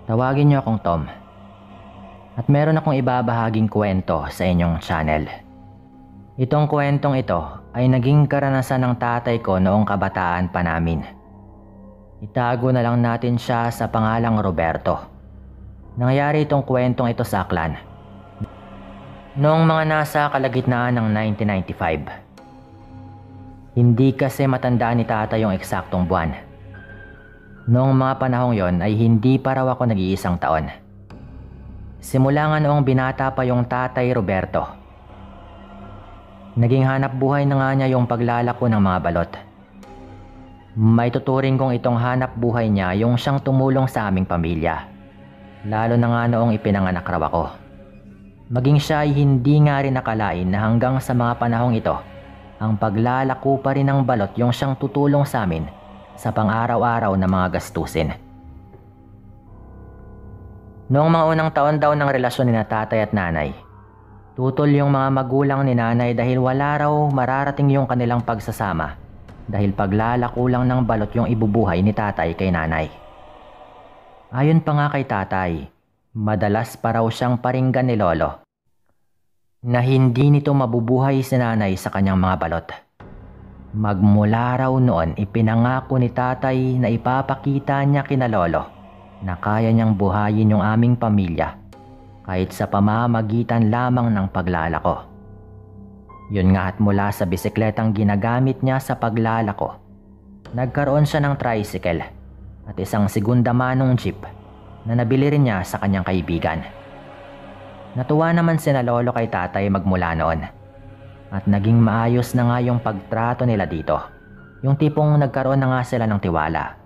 Tawagin niyo akong Tom. At meron akong ibabahaging kwento sa inyong channel. Itong kwentong ito ay naging karanasan ng tatay ko noong kabataan pa namin. Itago na lang natin siya sa pangalang Roberto. Nangyari itong kwentong ito sa Aklan noong mga nasa kalagitnaan ng 1995. Hindi kasi matandaan ni tatay yung eksaktong buwan. Noong mga panahong yon ay hindi pa raw ako nag-iisang taon. Simula nga noong binata pa yung tatay Roberto. Naging hanap buhay na nga niya yung paglalako ng mga balot. May tuturing kong itong hanap buhay niya yung siyang tumulong sa aming pamilya. Lalo na nga noong ipinanganak raw ako. Maging siya ay hindi nga rin nakalain na hanggang sa mga panahong ito, ang paglalako pa rin ng balot yung siyang tutulong sa amin sa pang-araw-araw na mga gastusin. Noong mga unang taon daw ng relasyon ni tatay at nanay, tutol yung mga magulang ni nanay dahil wala raw mararating yung kanilang pagsasama dahil paglalako lang ng balot yung ibubuhay ni tatay kay nanay. Ayon pa nga kay tatay, madalas pa raw siyang paringgan ni lolo na hindi nito mabubuhay si nanay sa kanyang mga balot. Magmula raw noon ipinangako ni tatay na ipapakita niya kina lolo na kaya niyang buhayin yung aming pamilya kahit sa pamamagitan lamang ng paglalako. Yun nga at mula sa bisikletang ginagamit niya sa paglalako, nagkaroon siya ng tricycle at isang segunda manong jeep na nabili rin niya sa kanyang kaibigan. Natuwa naman sina lolo kay tatay magmula noon. At naging maayos na nga yung pagtrato nila dito. Yung tipong nagkaroon na nga sila ng tiwala.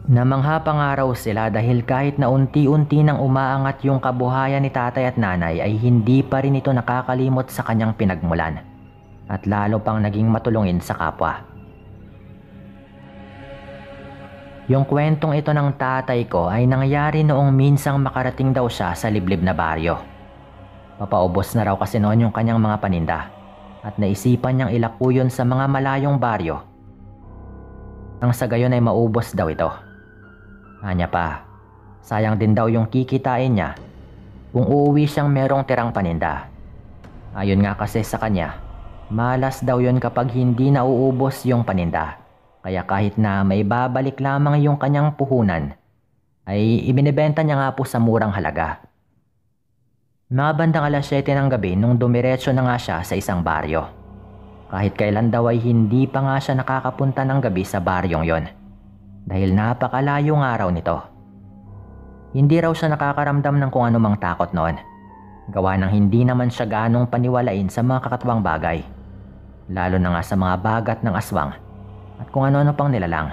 Namangha pa nga raw sila dahil kahit na unti-unti nang umaangat yung kabuhayan ni tatay at nanay ay hindi pa rin ito nakakalimot sa kanyang pinagmulan. At lalo pang naging matulungin sa kapwa. Yung kwentong ito ng tatay ko ay nangyari noong minsang makarating daw siya sa liblib na baryo. Papaubos na raw kasi noon yung kanyang mga paninda at naisipan niyang ilako yun sa mga malayong baryo. Nang sa gayon ay maubos daw ito. Anya pa, sayang din daw yung kikitain niya kung uuwi siyang merong tirang paninda. Ayon nga kasi sa kanya, malas daw yun kapag hindi nauubos yung paninda. Kaya kahit na may babalik lamang yung kanyang puhunan, ay ibinibenta niya nga po sa murang halaga. Mga bandang 7:00 ng gabi nung dumiretso na nga siya sa isang baryo. Kahit kailan daw ay hindi pa nga siya nakakapunta ng gabi sa baryong yon. Dahil napakalayo nga raw nito. Hindi raw siya nakakaramdam ng kung anumang takot noon. Gawa ng hindi naman siya ganong paniwalain sa mga kakatwang bagay. Lalo na nga sa mga bagat ng aswang at kung ano-ano pang nilalang.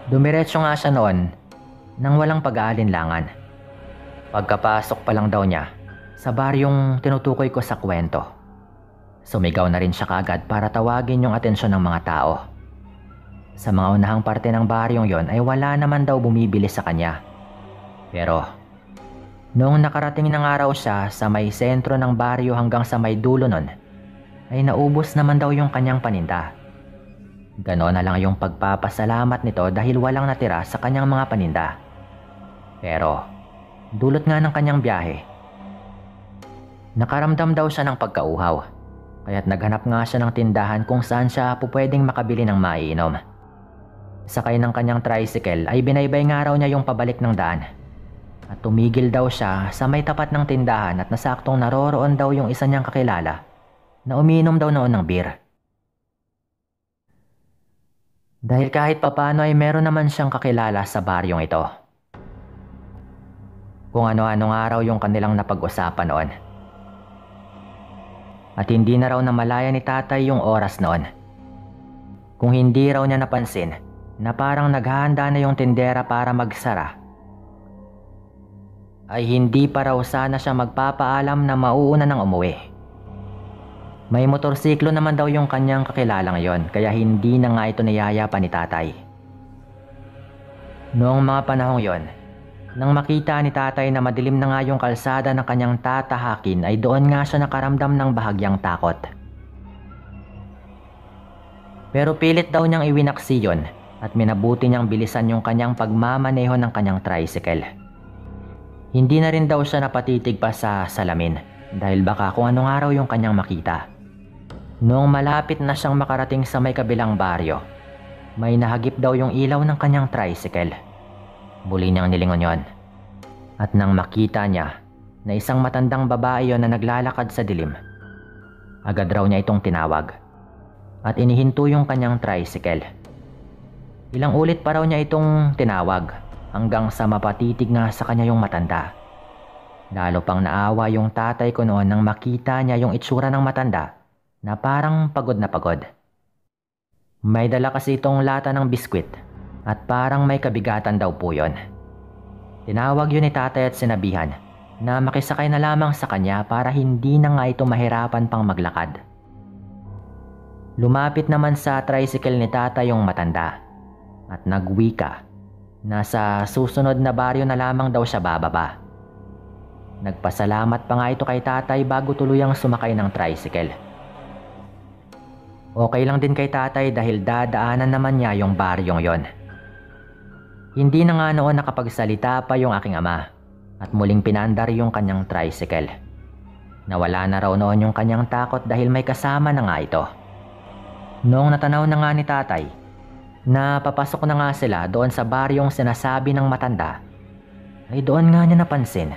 Dumiretso nga siya noon nang walang pag-aalinlangan. Pagkapasok pa lang daw niya sa baryong tinutukoy ko sa kwento, sumigaw na rin siya kaagad para tawagin yung atensyon ng mga tao. Sa mga unahang parte ng baryong yon ay wala naman daw bumibili sa kanya. Pero noong nakarating ng araw siya sa may sentro ng baryo hanggang sa may dulo nun, ay naubos naman daw yung kanyang paninda. Ganoon na lang yung pagpapasalamat nito dahil walang natira sa kanyang mga paninda. Pero dulot nga ng kanyang biyahe, nakaramdam daw siya ng pagkauhaw, kaya't naghanap nga siya ng tindahan kung saan siya pupwedeng makabili ng maiinom. Sakay ng kanyang tricycle ay binaybay nga raw niya yung pabalik ng daan. At tumigil daw siya sa may tapat ng tindahan at nasaktong naroroon daw yung isa niyang kakilala na umiinom daw noon ng beer. Dahil kahit papano ay meron naman siyang kakilala sa baryong ito. Kung ano-anong araw yung kanilang napag-usapan noon. At hindi na raw namalaya ni tatay yung oras noon. Kung hindi raw niya napansin na parang naghahanda na yung tindera para magsara, ay hindi pa raw sana siya magpapaalam na mauuna nang umuwi. May motorsiklo naman daw yung kanyang kakilalang yon, kaya hindi na nga ito niyayapa ni tatay. Noong mga panahong yon, nang makita ni tatay na madilim na nga yung kalsada ng kanyang tatahakin, ay doon nga siya nakaramdam ng bahagyang takot. Pero pilit daw niyang iwinaksi yon at minabuti niyang bilisan yung kanyang pagmamaneho ng kanyang tricycle. Hindi na rin daw siya napatitig pa sa salamin dahil baka kung anong araw yung kanyang makita. Noong malapit na siyang makarating sa may kabilang baryo, may nahagip daw yung ilaw ng kanyang tricycle. Muli niyang nilingon yon. At nang makita niya na isang matandang babae yon na naglalakad sa dilim, agad raw niya itong tinawag at inihinto yung kanyang tricycle. Ilang ulit pa raw niya itong tinawag hanggang sa mapatitig nga sa kanya yung matanda. Lalo pang naawa yung tatay ko noon nang makita niya yung itsura ng matanda na parang pagod na pagod. May dala kasi itong lata ng biskwit at parang may kabigatan daw po yon. Tinawag yun ni tatay at sinabihan na makisakay na lamang sa kanya para hindi na nga ito mahirapan pang maglakad. Lumapit naman sa tricycle ni tatay yung matanda at nagwika na sa susunod na baryo na lamang daw siya bababa. Nagpasalamat pa nga ito kay tatay bago tuluyang sumakay ng tricycle. Okay lang din kay tatay dahil dadaanan naman niya yung baryong yon. Hindi na nga noon nakapagsalita pa yung aking ama at muling pinandar yung kanyang tricycle. Nawala na raw noon yung kanyang takot dahil may kasama na nga ito. Noong natanaw na nga ni tatay na papasok na nga sila doon sa baryong sinasabi ng matanda, ay doon nga niya napansin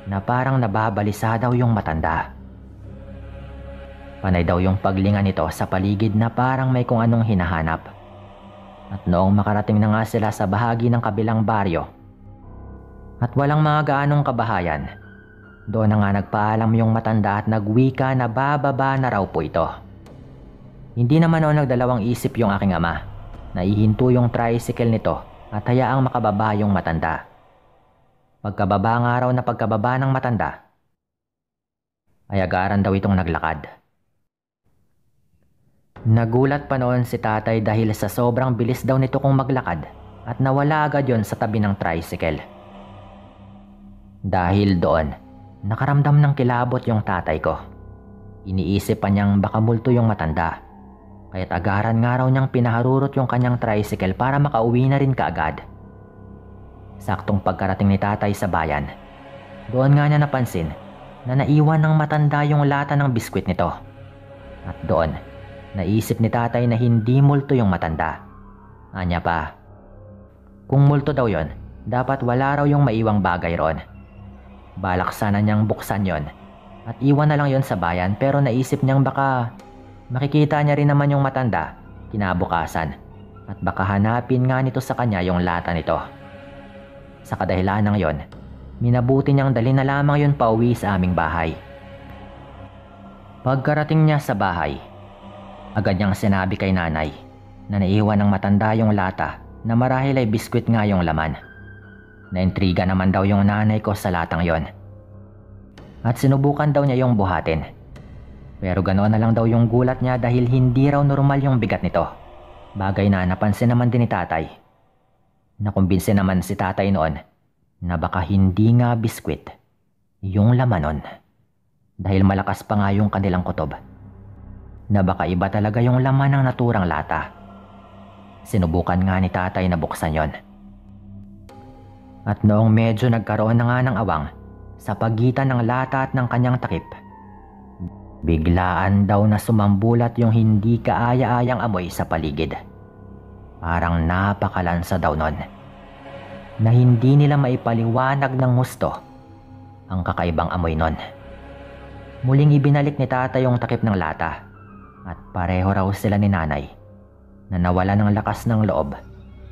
na parang nababalisa daw yung matanda. Panay daw yung paglingan nito sa paligid na parang may kung anong hinahanap. At noong makarating na nga sila sa bahagi ng kabilang baryo at walang mga gaanong kabahayan, doon na nga nagpaalam yung matanda at nagwika na bababa na raw po ito. Hindi naman noon nagdalawang isip yung aking ama na ihinto yung tricycle nito at hayaang makababa yung matanda. Pagkababa nga raw na pagkababa ng matanda, ay agaran daw itong naglakad. Nagulat pa noon si tatay dahil sa sobrang bilis daw nito kung maglakad at nawala agad yon sa tabi ng tricycle. Dahil doon, nakaramdam ng kilabot yung tatay ko. Iniisip pa niyang baka multo yung matanda, kaya't agaran nga raw niyang pinaharurot yung kanyang tricycle para makauwi na rin kaagad. Saktong pagkarating ni tatay sa bayan, doon nga niya napansin na naiwan ng matanda yung lata ng biskwit nito. At doon, naisip ni tatay na hindi multo yung matanda. Anya pa, kung multo daw yon, dapat wala raw yung maiwang bagay ron. Balak sana niyang buksan yon at iwan na lang yon sa bayan, pero naisip niyang baka makikita niya rin naman yung matanda kinabukasan at baka hanapin nga nito sa kanya yung lata nito. Sa kadahilanang yon, minabuti niyang dali na lamang yon pauwi sa aming bahay. Pagkarating niya sa bahay, agad niyang sinabi kay nanay na naiwan ng matanda yung lata na marahil ay biskwit nga yung laman. Naintriga naman daw yung nanay ko sa latang yon. At sinubukan daw niya yung buhatin. Pero ganoon na lang daw yung gulat niya dahil hindi raw normal yung bigat nito. Bagay na napansin naman din ni tatay. Nakumbinsi naman si tatay noon na baka hindi nga biskwit yung laman nun. Dahil malakas pa nga yung kanilang kutob. Na baka iba talaga yung laman ng naturang lata. Sinubukan nga ni tatay na buksan yon. At noong medyo nagkaroon na nga ng awang sa pagitan ng lata at ng kanyang takip, biglaan daw na sumambulat yung hindi kaaya-ayang amoy sa paligid. Parang napakalansa daw nun, na hindi nila maipaliwanag ng husto ang kakaibang amoy nun. Muling ibinalik ni tatay yung takip ng lata at pareho raw sila ni nanay na nawala ng lakas ng loob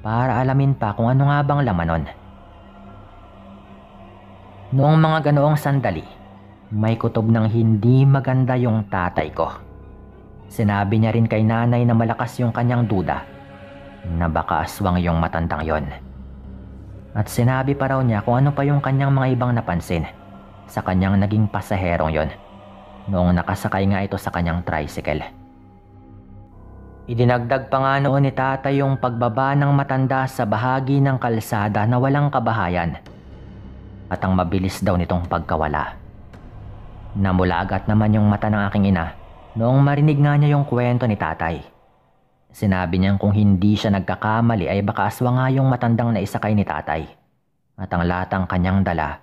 para alamin pa kung ano nga bang laman nun. Noong mga ganoong sandali, may kutob ng hindi maganda yung tatay ko. Sinabi niya rin kay nanay na malakas yung kanyang duda na baka aswang yung matandang yon. At sinabi pa raw niya kung ano pa yung kanyang mga ibang napansin sa kanyang naging pasaherong yon noong nakasakay nga ito sa kanyang tricycle. Idinagdag pa nga noon ni tatay yung pagbaba ng matanda sa bahagi ng kalsada na walang kabahayan at ang mabilis daw nitong pagkawala. Namula agad naman yung mata ng aking ina noong marinig nga niya yung kwento ni tatay. Sinabi niyang kung hindi siya nagkakamali ay baka aswang nga yung matandang naisakay ni tatay. At ang latang kanyang dala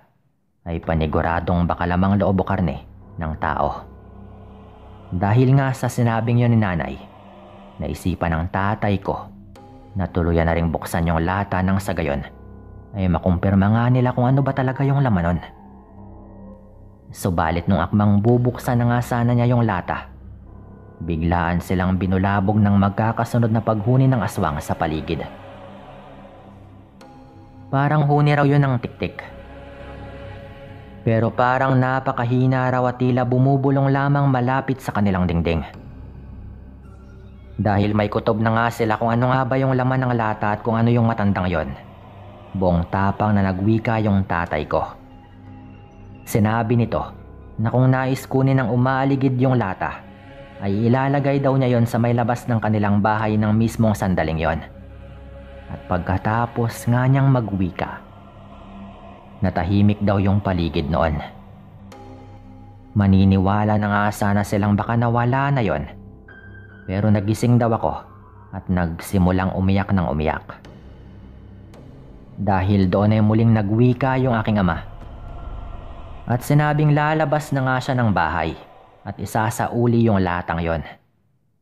ay paniguradong baka lamang loob o karne ng tao. Dahil nga sa sinabing yun ni nanay, naisipan ng tatay ko na tuluyan na ring buksan yung lata ng sa gayon ay makumpirma nga nila kung ano ba talaga yung laman nun. Subalit nung akmang bubuksan na nga sana niya yung lata, biglaan silang binulabog ng magkakasunod na paghuni ng aswang sa paligid. Parang huni raw yun ng tiktik. Pero parang napakahina raw at tila bumubulong lamang malapit sa kanilang dingding. Dahil may kutob na nga sila kung ano nga ba yung laman ng lata at kung ano yung matandang yon, buong tapang na nagwika yung tatay ko. Sinabi nito na kung nais kunin ng umaaligid yung lata, ay ilalagay daw niya yon sa may labas ng kanilang bahay ng mismong sandaling yon. At pagkatapos nga niyang magwika, natahimik daw yung paligid noon. Maniniwala na nga sana silang baka nawala na yon, pero nagising daw ako at nagsimulang umiyak ng umiyak. Dahil doon ay muling nagwika yung aking ama. At sinabing lalabas na nga siya ng bahay at isasauli yung latang yon.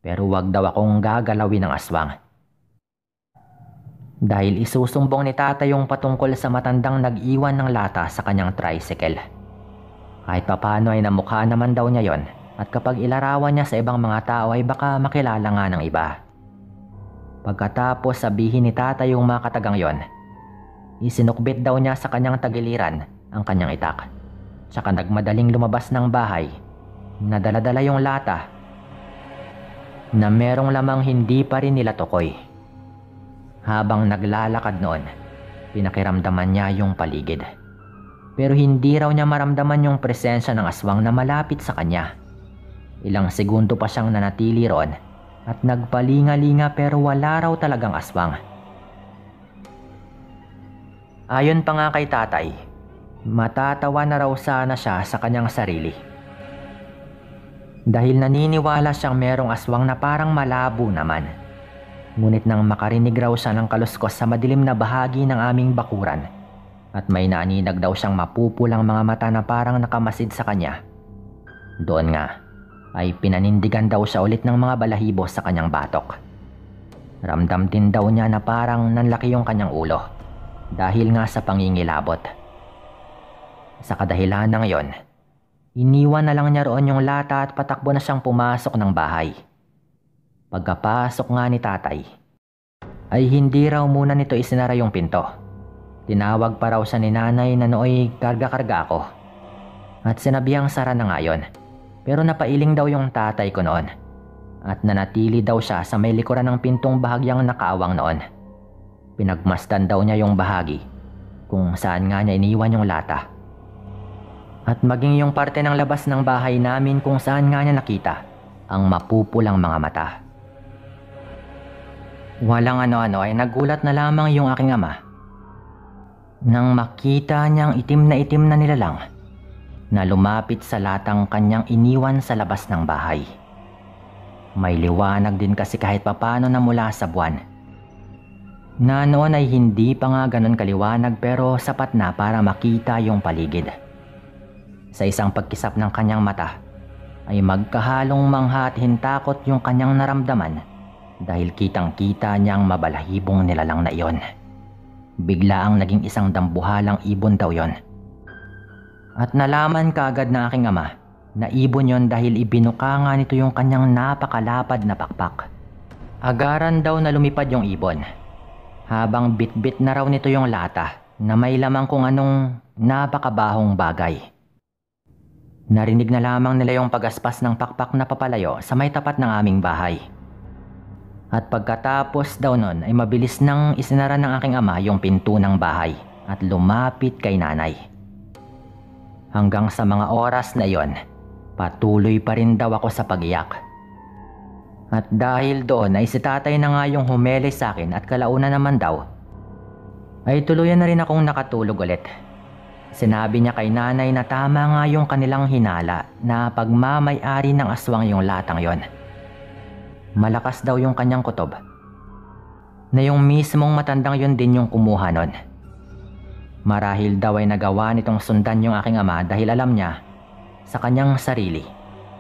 Pero wag daw akong gagalawin ng aswang. Dahil isusumbong ni tata yung patungkol sa matandang nag-iwan ng lata sa kanyang tricycle. Kahit papano ay namukha naman daw niya yon, at kapag ilarawan niya sa ibang mga tao ay baka makilala nga ng iba. Pagkatapos sabihin ni tata yung mga katagang yon, isinukbit daw niya sa kanyang tagiliran ang kanyang itak. Tsaka nagmadaling lumabas ng bahay, nadala-dala yung lata na merong lamang hindi pa rin nila tukoy. Habang naglalakad noon, pinakiramdaman niya yung paligid. Pero hindi raw niya maramdaman yung presensya ng aswang na malapit sa kanya. Ilang segundo pa siyang nanatili roon at nagpalinga-linga pero wala raw talagang aswang. Ayon pa nga kay tatay, matatawa na raw sana siya sa kanyang sarili. Dahil naniniwala siyang merong aswang na parang malabo naman. Ngunit nang makarinig raw siya ng kaluskos sa madilim na bahagi ng aming bakuran at may naaninag daw siyang mapupulang mga mata na parang nakamasid sa kanya, doon nga ay pinanindigan daw siya ulit ng mga balahibo sa kanyang batok. Ramdam din daw niya na parang nanlaki yung kanyang ulo dahil nga sa pangingilabot. Sa kadahilan ng yon, iniwan na lang niya roon yung lata at patakbo na siyang pumasok ng bahay. Pagkapasok nga ni tatay, ay hindi raw muna nito isinara yung pinto. Tinawag pa raw siya ni nanay na nooy karga-karga ako. At sinabihang sara na nga yun. Pero napailing daw yung tatay ko noon. At nanatili daw siya sa may likuran ng pintong bahagyang nakaawang noon. Pinagmasdan daw niya yung bahagi kung saan nga niya iniwan yung lata. At maging yung parte ng labas ng bahay namin kung saan nga niya nakita ang mapupulang mga mata. Walang ano-ano ay nagulat na lamang yung aking ama nang makita niyang itim na nilalang na lumapit sa latang kanyang iniwan sa labas ng bahay. May liwanag din kasi kahit papano na mula sa buwan. Na noon ay hindi pa nga ganun kaliwanag pero sapat na para makita yung paligid. Sa isang pagkisap ng kanyang mata ay magkahalong mangha at hintakot yung kanyang naramdaman. Dahil kitang-kita niyang mabalahibong nilalang na iyon. Bigla ang naging isang dambuhalang ibon daw yon. At nalaman kaagad na aking ama na ibon yon dahil ibinuka nga nito yung kanyang napakalapad na pakpak. Agaran daw na lumipad yung ibon. Habang bitbit na raw nito yung lata na may lamang kung anong napakabahong bagay. Narinig na lamang nila yung pagaspas ng pakpak na papalayo sa may tapat ng aming bahay. At pagkatapos daw nun ay mabilis nang isinara ng aking ama yung pinto ng bahay at lumapit kay nanay. Hanggang sa mga oras na iyon, patuloy pa rin daw ako sa pag-iyak. At dahil doon ay si tatay na nga yung humele sa akin at kalauna naman daw, ay tuluyan na rin akong nakatulog ulit. Sinabi niya kay nanay na tama nga yung kanilang hinala na pagmamay-ari ng aswang yung latang yon. Malakas daw yung kanyang kutob. Na yung mismong matandang yun din yung kumuha nun. Marahil daw ay nagawa nitong sundan yung aking ama dahil alam niya sa kanyang sarili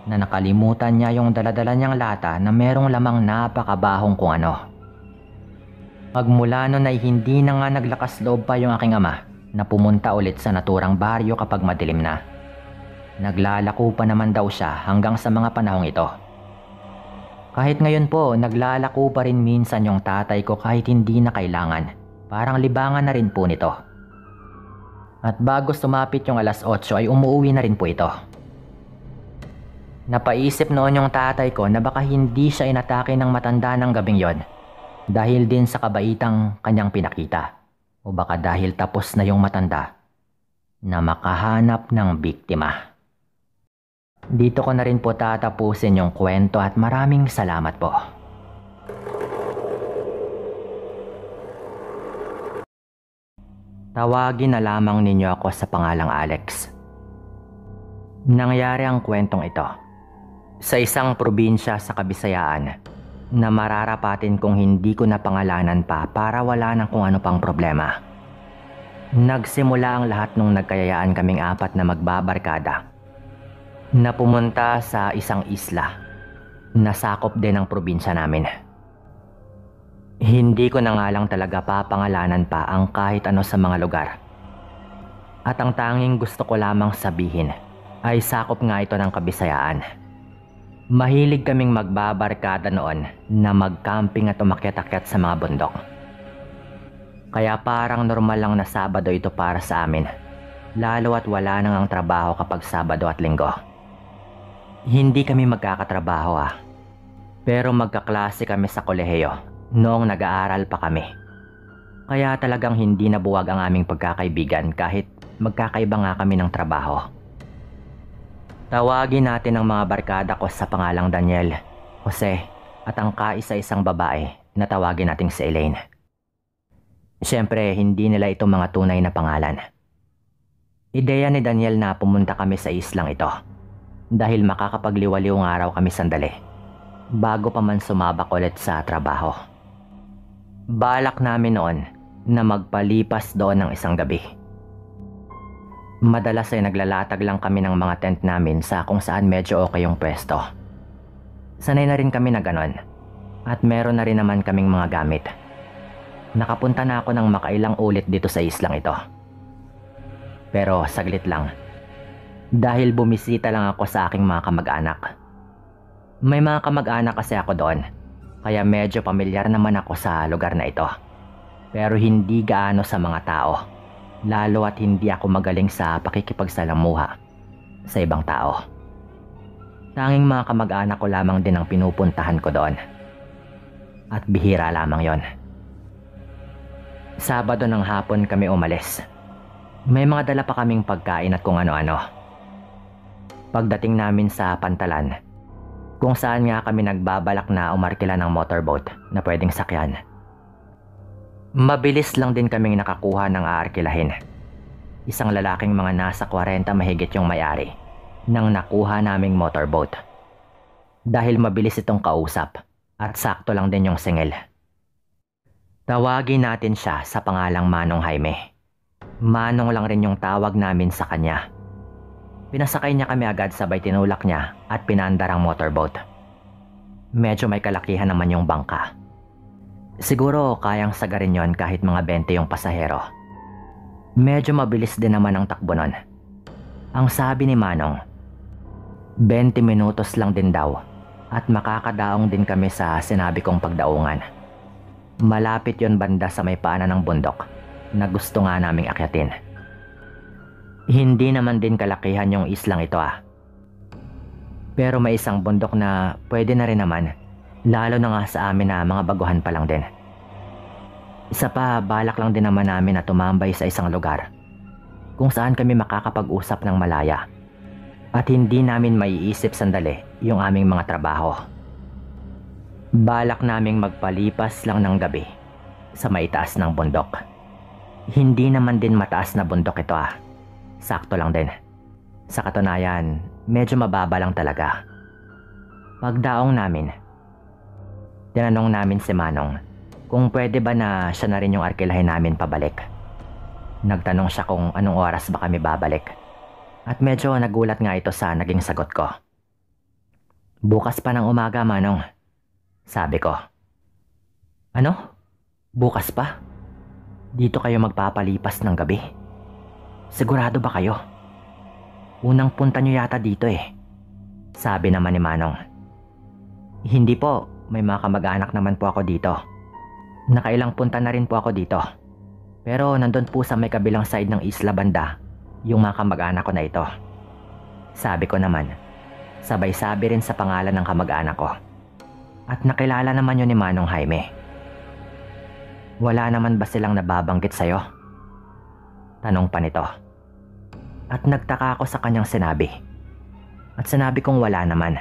na nakalimutan niya yung daladala niyang lata na merong lamang napakabahong kung ano. Pagmula nun ay hindi na nga naglakas loob pa yung aking ama na pumunta ulit sa naturang baryo kapag madilim na. Naglalako pa naman daw siya hanggang sa mga panahong ito. Kahit ngayon po, naglalako pa rin minsan yung tatay ko kahit hindi na kailangan. Parang libangan na rin po nito. At bago sumapit yung 8:00 ay umuwi na rin po ito. Napaisip noon yung tatay ko na baka hindi siya inatake ng matanda ng gabing yon dahil din sa kabaitang kanyang pinakita o baka dahil tapos na yung matanda na makahanap ng biktima. Dito ko na rin po tatapusin yung kwento at maraming salamat po. Tawagin na lamang ninyo ako sa pangalang Alex. Nangyari ang kwentong ito sa isang probinsya sa Kabisayaan na mararapatin kung hindi ko napangalanan pa para wala nang kung ano pang problema. Nagsimula ang lahat nung nagkayayaan kaming 4 na magbabarkada na pumunta sa isang isla na sakop din ng probinsya namin. Hindi ko na nga lang talaga papangalanan pa ang kahit ano sa mga lugar. At ang tanging gusto ko lamang sabihin ay sakop nga ito ng Kabisayaan. Mahilig kaming magbabarkada noon na mag-camping at umakyat-akyat sa mga bundok. Kaya parang normal lang na Sabado ito para sa amin, lalo at wala nang ang trabaho kapag Sabado at Linggo. Hindi kami magkakatrabaho pero magkaklase kami sa kolehiyo noong nag-aaral pa kami. Kaya talagang hindi nabuwag ang aming pagkakaibigan kahit magkakaiba nga kami ng trabaho. Tawagin natin ang mga barkada ko sa pangalang Daniel, Jose at ang kaisa-isang babae na tawagin nating si Elaine. Siyempre, hindi nila ito mga tunay na pangalan. Ideya ni Daniel na pumunta kami sa islang ito dahil makakapagliwaliw ng araw kami sandali bago pa man sumabak ulit sa trabaho. Balak namin noon na magpalipas doon ng isang gabi. Madalas ay naglalatag lang kami ng mga tent namin sa kung saan medyo okay yung pwesto. Sanay na rin kami na ganon at meron na rin naman kaming mga gamit. Nakapunta na ako ng makailang ulit dito sa islang ito. Pero saglit lang dahil bumisita lang ako sa aking mga kamag-anak. May mga kamag-anak kasi ako doon kaya medyo pamilyar naman ako sa lugar na ito. Pero hindi gaano sa mga tao. Lalo at hindi ako magaling sa pakikipagsalamuha sa ibang tao. Tanging mga kamag-anak ko lamang din ang pinupuntahan ko doon. At bihira lamang yon. Sabado ng hapon kami umalis. May mga dala pa kaming pagkain at kung ano-ano. Pagdating namin sa Pantalan, kung saan nga kami nagbabalak na umarkila ng motorboat na pwedeng sakyan. Mabilis lang din kaming nakakuha ng aarkilahin. Isang lalaking mga nasa 40 mahigit yung may-ari nang nakuha naming motorboat. Dahil mabilis itong kausap at sakto lang din yung singil. Tawagin natin siya sa pangalang Manong Jaime. Manong lang rin yung tawag namin sa kanya. Pinasakay niya kami agad sabay tinulak niya at pinandar ang motorboat. Medyo may kalakihan naman yung bangka. Siguro kayang sagarin yon kahit mga 20 yung pasahero. Medyo mabilis din naman ang takbo nun. Ang sabi ni Manong, 20 minutos lang din daw at makakadaong din kami sa sinabi kong pagdaungan. Malapit yon banda sa may paanan ng bundok na gusto nga naming akyatin. Hindi naman din kalakihan yung islang ito Pero may isang bundok na pwede na rin naman. Lalo na nga sa amin na mga baguhan pa lang din. Isa pa, balak lang din naman namin na tumambay sa isang lugar kung saan kami makakapag-usap ng malaya at hindi namin maiisip sandali yung aming mga trabaho. Balak naming magpalipas lang ng gabi sa maitaas ng bundok. Hindi naman din mataas na bundok ito Sakto lang din. Sa katunayan, medyo mababa lang talaga. Pagdaong namin, Tinanong namin si Manong kung pwede ba na siya na rin yung arkilahin namin pabalik. Nagtanong siya kung anong oras ba kami babalik. At medyo nagulat nga ito sa naging sagot ko. Bukas pa ng umaga, Manong. Sabi ko. Ano? Bukas pa? Dito kayo magpapalipas ng gabi? Sigurado ba kayo? Unang punta nyo yata dito eh. Sabi naman ni Manong. Hindi po, may mga kamag-anak naman po ako dito. Nakailang punta na rin po ako dito. Pero nandun po sa may kabilang side ng isla banda, yung mga kamag-anak ko na ito. Sabi ko naman, sabay-sabi rin sa pangalan ng kamag-anak ko. At nakilala naman yun ni Manong Jaime. Wala naman ba silang nababanggit sa'yo? Tanong pa nito. At nagtaka ako sa kanyang sinabi. At sinabi kong wala naman.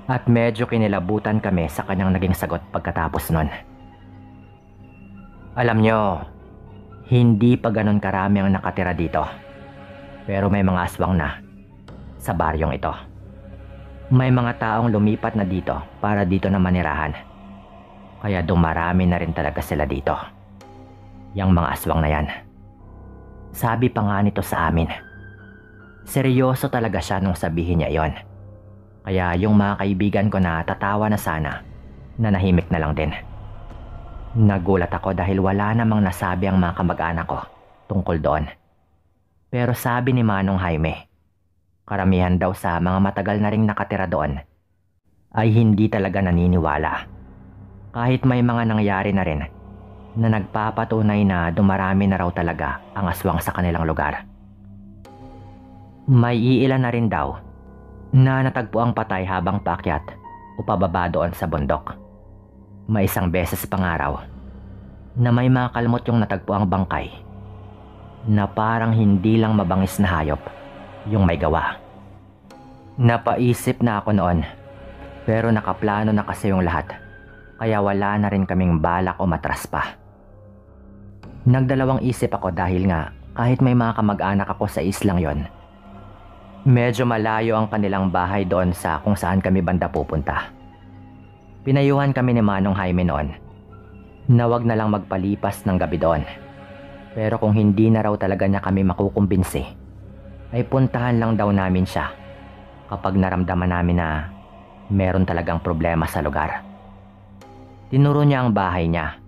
At medyo kinilabutan kami sa kanyang naging sagot pagkatapos nun. Alam nyo, hindi pa ganun karami ang nakatira dito. Pero may mga aswang na sa baryong ito. May mga taong lumipat na dito para dito na manirahan. Kaya dumarami na rin talaga sila dito. Yang mga aswang na yan. Sabi pa nga nito sa amin. Seryoso talaga siya nung sabihin niya yon. Kaya yung mga kaibigan ko na tatawa na sana, nanahimik na lang din. Nagulat ako dahil wala namang nasabi ang mga kamag-anak ko tungkol doon. Pero sabi ni Manong Jaime, karamihan daw sa mga matagal na ring nakatira doon ay hindi talaga naniniwala. Kahit may mga nangyari na rin na nagpapatunay na dumarami na raw talaga ang aswang sa kanilang lugar. May iilan na rin daw na natagpo ang patay habang paakyat o pababa doon sa bundok. May isang beses pang araw na may mga kalmot yung natagpo ang bangkay na parang hindi lang mabangis na hayop yung may gawa. Napaisip na ako noon pero nakaplano na kasi yung lahat. Kaya wala na rin kaming balak o matras pa. Nagdalawang isip ako dahil nga kahit may mga kamag-anak ako sa islang yon, medyo malayo ang kanilang bahay doon sa kung saan kami banda pupunta. Pinayuhan kami ni Manong Jaime noon na wag na lang magpalipas ng gabi doon. Pero kung hindi na raw talaga niya kami makukumbinsi, ay puntahan lang daw namin siya kapag naramdaman namin na meron talagang problema sa lugar. Tinuro niya ang bahay niya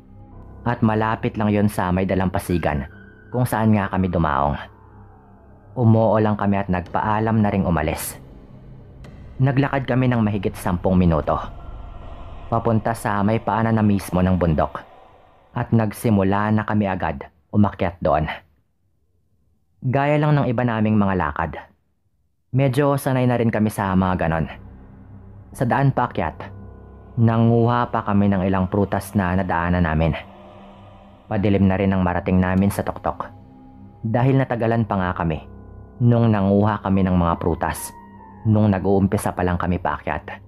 at malapit lang yon sa may dalampasigan kung saan nga kami dumaong. Umuo lang kami at nagpaalam na ring umalis. Naglakad kami ng mahigit 10 minuto. Papunta sa may paanan na mismo ng bundok at nagsimula na kami agad umakyat doon. Gaya lang ng iba naming mga lakad. Medyo sanay na rin kami sa mga ganon. Sa daan paakyat, nanguha pa kami ng ilang prutas na nadaanan namin. Padilim na rin ang marating namin sa tuktok. Dahil natagalan pa nga kami nung nanguha kami ng mga prutas nung nag-uumpisa pa lang kami paakyat.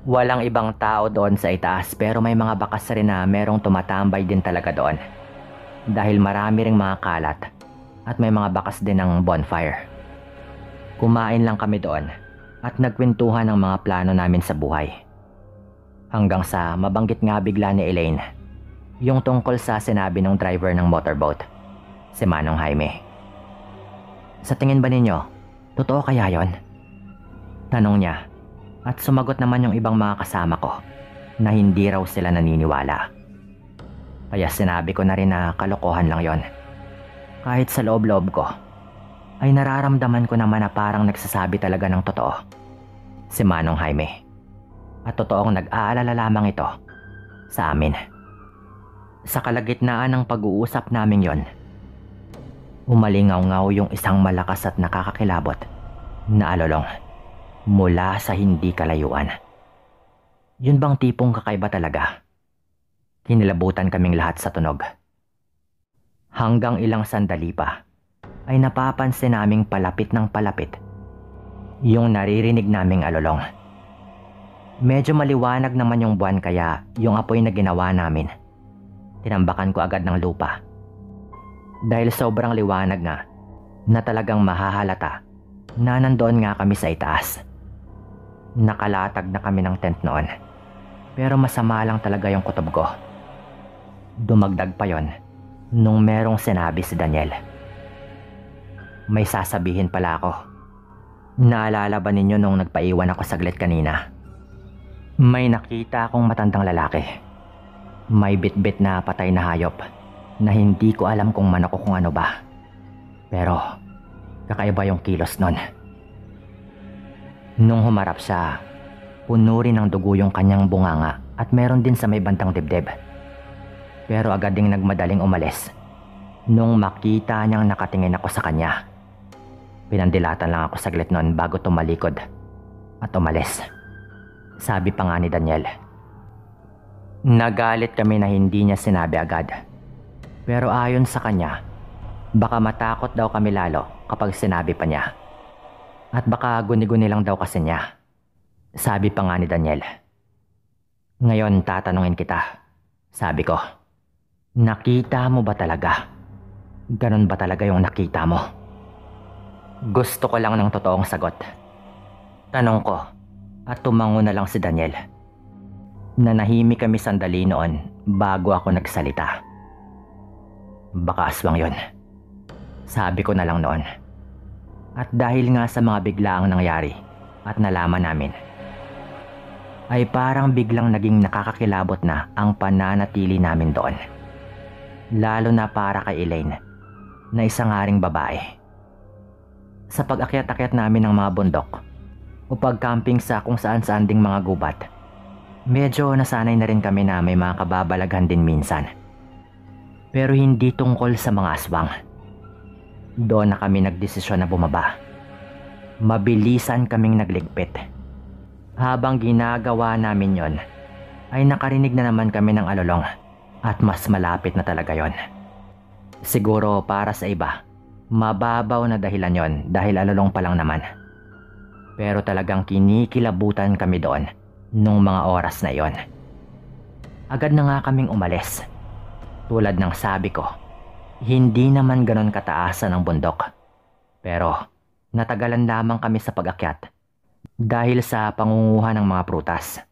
Walang ibang tao doon sa itaas pero may mga bakas rin na merong tumatambay din talaga doon. Dahil marami ring mga kalat at may mga bakas din ng bonfire. Kumain lang kami doon at nagkwentuhan ng mga plano namin sa buhay. Hanggang sa mabanggit nga bigla ni Elaine yung tungkol sa sinabi ng driver ng motorboat, si Manong Jaime. Sa tingin ba ninyo, totoo kaya yon? Tanong niya at sumagot naman yung ibang mga kasama ko na hindi raw sila naniniwala. Kaya sinabi ko na rin na kalokohan lang yon. Kahit sa loob-loob ko ay nararamdaman ko naman na parang nagsasabi talaga ng totoo si Manong Jaime. At totoong nag-aalala lamang ito sa amin. Sa kalagitnaan ng pag-uusap namin yon, umalingaw-ngaw yung isang malakas at nakakakilabot na alolong mula sa hindi kalayuan. Yun bang tipong kakaiba talaga? Kinilabutan kaming lahat sa tunog. Hanggang ilang sandali pa ay napapansin naming palapit ng palapit yung naririnig naming alolong. Medyo maliwanag naman yung buwan kaya yung apoy na ginawa namin, tinambakan ko agad ng lupa. Dahil sobrang liwanag nga na talagang mahahalata na nandoon nga kami sa itaas. Nakalatag na kami ng tent noon. Pero masama lang talaga yung kutob ko. Dumagdag pa yon nung merong sinabi si Daniel. May sasabihin pala ako. Naalala ba ninyo nung nagpaiwan ako saglit kanina? May nakita akong matandang lalaki. May bitbit na patay na hayop na hindi ko alam kung manok o kung ano ba. Pero kakaiba yung kilos nun. Nung humarap siya, puno rin ng dugo yung kanyang bunganga at meron din sa may bandang dibdib. Pero agad ding nagmadaling umalis nung makita niyang nakatingin ako sa kanya. Pinandilatan lang ako saglit noon bago tumalikod at umalis. Sabi pa nga ni Daniel. Nagalit kami na hindi niya sinabi agad. Pero ayon sa kanya, baka matakot daw kami lalo kapag sinabi pa niya. At baka guni-guni lang daw kasi niya. Sabi pa nga ni Daniel. Ngayon tatanungin kita. Sabi ko, nakita mo ba talaga? Ganon ba talaga yung nakita mo? Gusto ko lang ng totoong sagot. Tanong ko at tumango na lang si Daniel. Nanahimik kami sandali noon bago ako nagsalita. Baka aswang yun. Sabi ko na lang noon. At dahil nga sa mga biglaang nangyari at nalaman namin, ay parang biglang naging nakakakilabot na ang pananatili namin doon. Lalo na para kay Elaine, na isang haring babae. Sa pag-akyat-akyat namin ng mga bundok o pag-camping sa kung saan-saan ding mga gubat, medyo nasanay na rin kami na may mga kababalaghan din minsan. Pero hindi tungkol sa mga aswang. Doon na kami nagdesisyon na bumaba. Mabilisan kaming nagligpit. Habang ginagawa namin yon, ay nakarinig na naman kami ng alulong at mas malapit na talaga yon. Siguro para sa iba, mababaw na dahilan yon dahil alulong pa lang naman. Pero talagang kinikilabutan kami doon nung mga oras na yon. Agad na nga kaming umalis. Tulad ng sabi ko, hindi naman ganon kataasan ang bundok. Pero natagalan lamang kami sa pag-akyat dahil sa pangunguha ng mga prutas.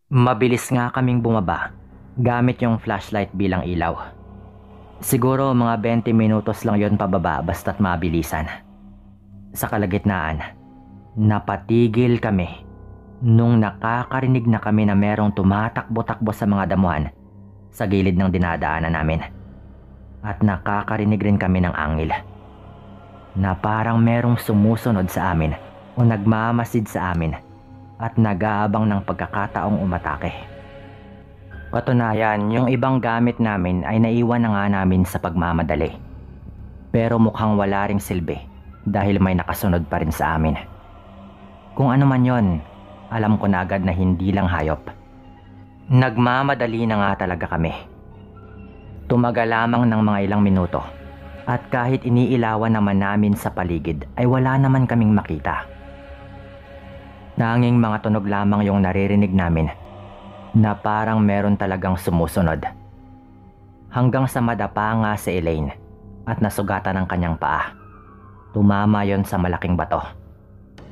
Mabilis nga kaming bumaba gamit yung flashlight bilang ilaw. Siguro mga 20 minutos lang yon pababa basta't mabilisan. Sa kalagitnaan, napatigil kami nung nakakarinig na kami na merong tumatakbo-takbo sa mga damuhan sa gilid ng dinadaanan namin. At nakakarinig rin kami ng angil na parang merong sumusunod sa amin o nagmamasid sa amin at nag-aabang ng pagkakataong umatake. Patunayan, yung ibang gamit namin ay naiwan na nga namin sa pagmamadali. Pero mukhang wala ring silbi dahil may nakasunod pa rin sa amin. Kung ano man yon, alam ko na agad na hindi lang hayop. Nagmamadali na nga talaga kami. Tumagal lamang ng mga ilang minuto at kahit iniilawan naman namin sa paligid ay wala naman kaming makita. Tanging mga tunog lamang yung naririnig namin na parang meron talagang sumusunod. Hanggang sa madapa nga si Elaine at nasugatan ang kanyang paa. Tumama yon sa malaking bato.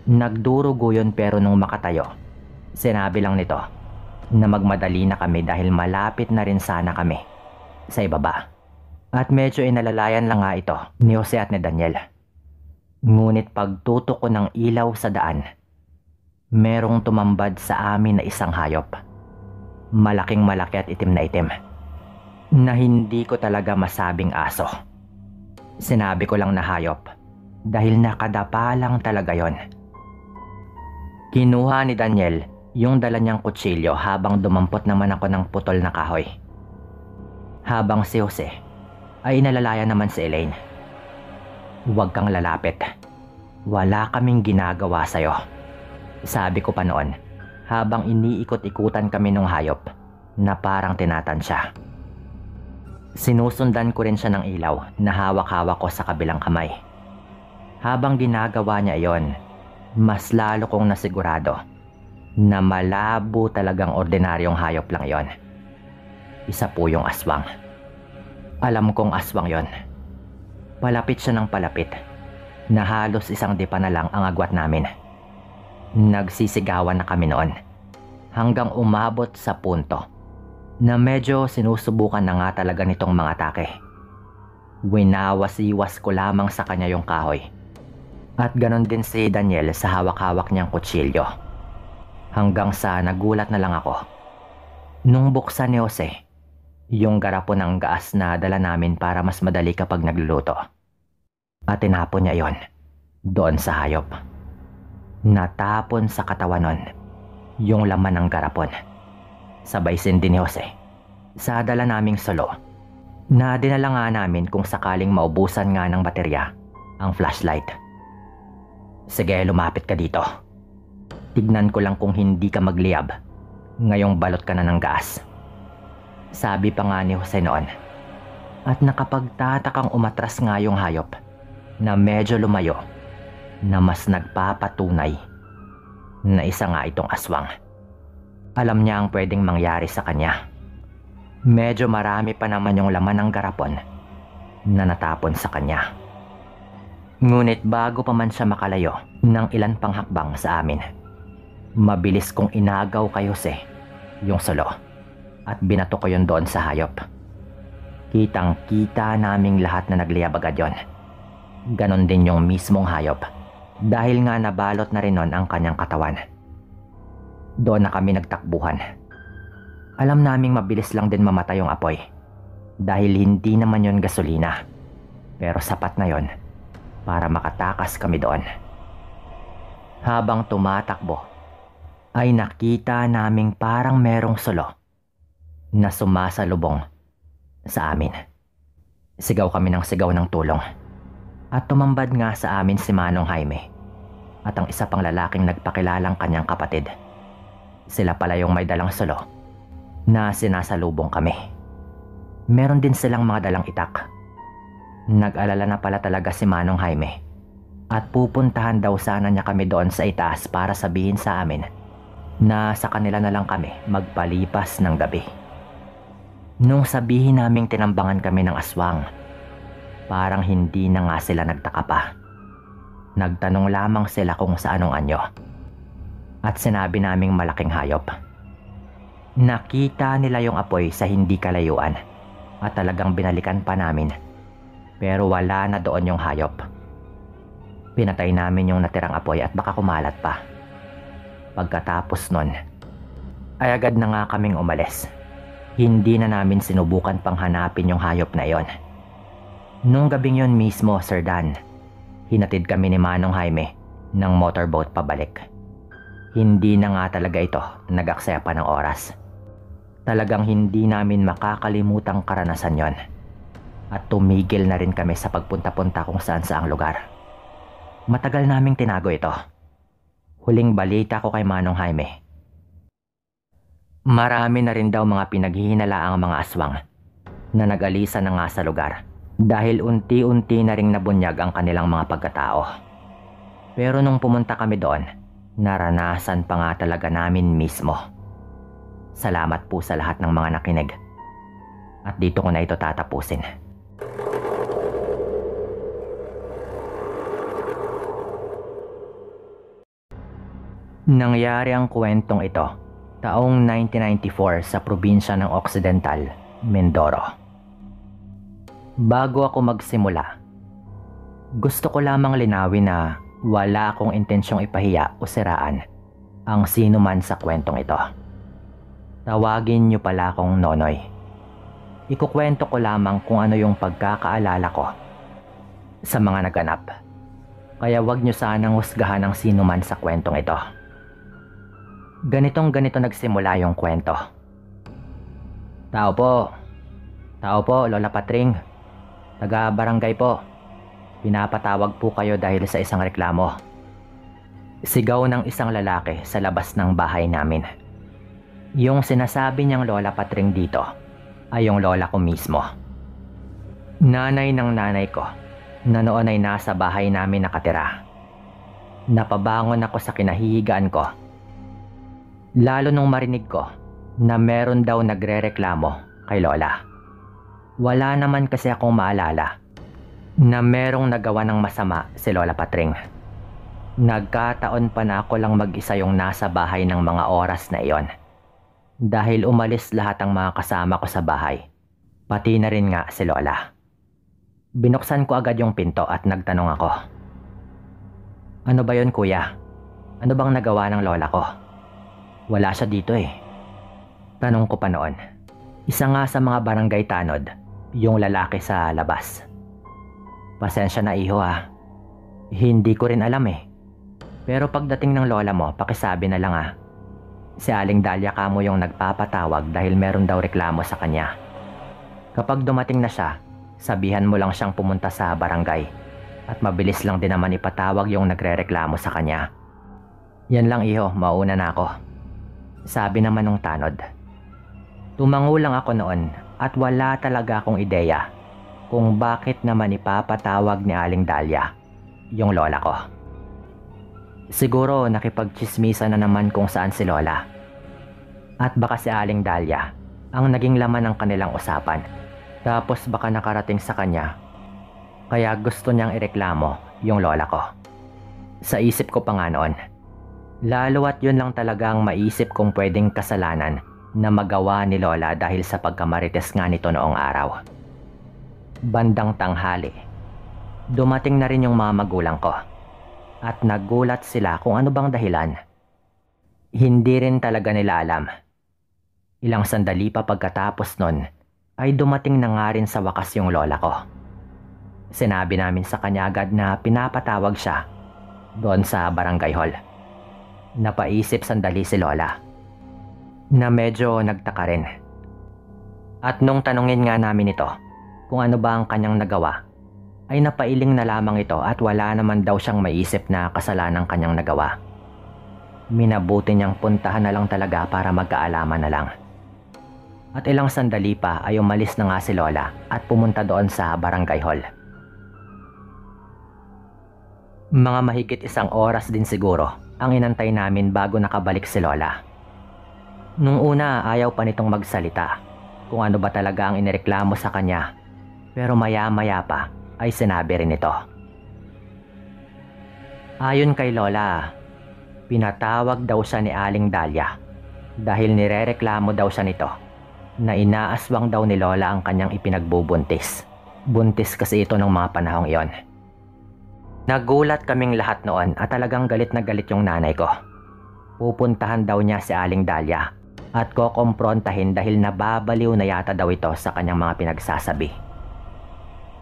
Nagdurugo yun pero nung makatayo, sinabi lang nito na magmadali na kami dahil malapit na rin sana kami sa ibaba. At medyo inalalayan lang nga ito ni Jose at ni Daniel. Ngunit pagtutok ko ng ilaw sa daan, merong tumambad sa amin na isang hayop. Malaking malaki at itim na itim. Na hindi ko talaga masabing aso. Sinabi ko lang na hayop dahil nakadapa lang talaga yon. Kinuha ni Daniel yung dala niyang kutsilyo habang dumampot naman ako ng putol na kahoy. Habang si Jose ay inalalayan naman si Elaine. Huwag kang lalapit. Wala kaming ginagawa sa'yo. Sabi ko pa noon habang iniikot-ikutan kami ng hayop na parang tinatansya. Sinusundan ko rin siya ng ilaw na hawak-hawak ko sa kabilang kamay. Habang ginagawa niya iyon, mas lalo kong nasigurado na malabo talagang ordinaryong hayop lang iyon. Isa po yung aswang. Alam kong aswang yon. Palapit siya ng palapit na halos isang dipa na lang ang agwat namin. Nagsisigawan na kami noon hanggang umabot sa punto na medyo sinusubukan na nga talaga nitong mga atake. Winawasiwas ko lamang sa kanya yung kahoy at ganon din si Daniel sa hawak-hawak niyang kutsilyo. Hanggang sa nagulat na lang ako nung buksan ni Jose yung garapon ng gaas na dala namin para mas madali kapag nagluluto. At tinapon niya yon doon sa hayop. Natapon sa katawan nun yung laman ng garapon. Sabay sindi ni Jose sa dala naming solo na dinala nga namin kung sakaling maubusan nga ng baterya ang flashlight. Sige, lumapit ka dito. Tignan ko lang kung hindi ka magliyab ngayong balot ka na ng gas. Sabi pa nga ni Jose noon. At nakapagtatakang umatras nga yung hayop na medyo lumayo na mas nagpapatunay na isa nga itong aswang. Alam niya ang pwedeng mangyari sa kanya. Medyo marami pa naman yung laman ng garapon na natapon sa kanya. Ngunit bago pa man siya makalayo ng ilan pang hakbang sa amin, mabilis kong inagaw kay Jose yung solo at binato ko yun doon sa hayop. Kitang-kita naming lahat na nagliyab agad yun. Ganon din yung mismong hayop dahil nga nabalot na rin nun ang kanyang katawan. Doon na kami nagtakbuhan. Alam naming mabilis lang din mamatay yung apoy dahil hindi naman yun gasolina, pero sapat na yun para makatakas kami doon. Habang tumatakbo ay nakita naming parang merong solo na sumasalubong sa amin. Sigaw kami ng sigaw ng tulong at tumambad nga sa amin si Manong Jaime at ang isa pang lalaking nagpakilalang kanyang kapatid. Sila pala yung may dalang solo na sinasalubong kami. Meron din silang mga dalang itak. Nag-alala na pala talaga si Manong Jaime at pupuntahan daw sana niya kami doon sa itaas para sabihin sa amin na sa kanila na lang kami magpalipas ng gabi. Nung sabihin naming tinambangan kami ng aswang, parang hindi na nga sila nagtaka pa. Nagtanong lamang sila kung sa anong anyo. At sinabi naming malaking hayop. Nakita nila yung apoy sa hindi kalayuan at talagang binalikan pa namin. Pero wala na doon yung hayop. Pinatay namin yung natirang apoy at baka kumalat pa. Pagkatapos nun, ay agad na nga kaming umalis. Hindi na namin sinubukan pang hanapin yung hayop na yon. Nung gabing yon mismo, Sir Dan, hinatid kami ni Manong Jaime ng motorboat pabalik. Hindi na nga talaga ito nag-aksaya pa ng oras. Talagang hindi namin makakalimutang karanasan yon. At tumigil na rin kami sa pagpunta-punta kung saan saang lugar. Matagal naming tinago ito. Huling balita ko kay Manong Jaime, marami na rin daw mga pinaghihinalaang mga aswang na nag-alisa na nga sa lugar dahil unti-unti na ring nabunyag ang kanilang mga pagkatao. Pero nung pumunta kami doon, naranasan pa nga talaga namin mismo. Salamat po sa lahat ng mga nakinig. At dito ko na ito tatapusin. Nangyari ang kwentong ito taong 1994 sa probinsya ng Occidental, Mindoro. Bago ako magsimula, gusto ko lamang linawin na wala akong intensyong ipahiya o siraan ang sino man sa kwentong ito. Tawagin niyo pala akong Nonoy. Ikukwento ko lamang kung ano yung pagkakaalala ko sa mga naganap. Kaya wag niyo sanang husgahan ang sino man sa kwentong ito. Ganito nagsimula yung kwento. Tao po, Lola Patring. Taga barangay po. Pinapatawag po kayo dahil sa isang reklamo. Sigaw ng isang lalaki sa labas ng bahay namin. Yung sinasabi niyang Lola Patring dito ay yung lola ko mismo. Nanay ng nanay ko na noon ay nasa bahay namin nakatira. Napabangon ako sa kinahihigaan ko. Lalo nung marinig ko na meron daw nagrereklamo kay Lola. Wala naman kasi akong maalala na merong nagawa ng masama si Lola Patring. Nagkataon pa na ako lang mag-isa yung nasa bahay ng mga oras na iyon. Dahil umalis lahat ang mga kasama ko sa bahay. Pati na rin nga si Lola. Binuksan ko agad yung pinto at nagtanong ako. "Ano ba yon, kuya? Ano bang nagawa ng lola ko? Wala siya dito eh." Tanong ko pa noon. Isa nga sa mga barangay tanod, yung lalaki sa labas. "Pasensya na iho ha. Hindi ko rin alam eh. Pero pagdating ng lola mo, pakisabi na lang ah. Si Aling Dahlia kamo yung nagpapatawag dahil meron daw reklamo sa kanya. Kapag dumating na siya, sabihan mo lang siyang pumunta sa barangay at mabilis lang din naman ipatawag yung nagrereklamo sa kanya." "Yan lang iho, mauna na ako," sabi naman ng tanod. Tumango lang ako noon at wala talaga akong ideya kung bakit naman ipapatawag ni Aling Dahlia yung lola ko. Siguro nakipagtsismisan na naman kung saan si lola. At baka si Aling Dahlia ang naging laman ng kanilang usapan. Tapos baka nakarating sa kanya kaya gusto niyang ireklamo yung lola ko. Sa isip ko pa nga noon, lalo at yun lang talaga ang maisip kong pwedeng kasalanan na magawa ni lola dahil sa pagkamarites nga nito noong araw. Bandang tanghali, dumating na rin yung mga magulang ko at nagulat sila kung ano bang dahilan. Hindi rin talaga nila alam. Ilang sandali pa pagkatapos nun ay dumating na nga rin sa wakas yung lola ko. Sinabi namin sa kanya agad na pinapatawag siya doon sa barangay hall. Napaisip sandali si lola na medyo nagtaka rin. At nung tanungin nga namin ito kung ano ba ang kanyang nagawa, ay napailing na lamang ito at wala naman daw siyang maisip na kasalanang kanyang nagawa. Minabuti niyang puntahan na lang talaga para magkaalaman na lang. At ilang sandali pa ay umalis na nga si lola at pumunta doon sa barangay hall. Mga mahigit 1 oras din siguro ang inantay namin bago nakabalik si lola. Nung una ayaw pa nitong magsalita kung ano ba talaga ang inireklamo sa kanya, pero maya-maya pa ay sinabi rin ito. Ayon kay lola, pinatawag daw siya ni Aling Dahlia dahil nirereklamo daw siya nito na inaaswang daw ni lola ang kanyang ipinagbubuntis. Buntis kasi ito ng mga panahong iyon. Nagulat kaming lahat noon at talagang galit na galit yung nanay ko. Pupuntahan daw niya si Aling Dahlia at kokomprontahin dahil nababaliw na yata daw ito sa kanyang mga pinagsasabi.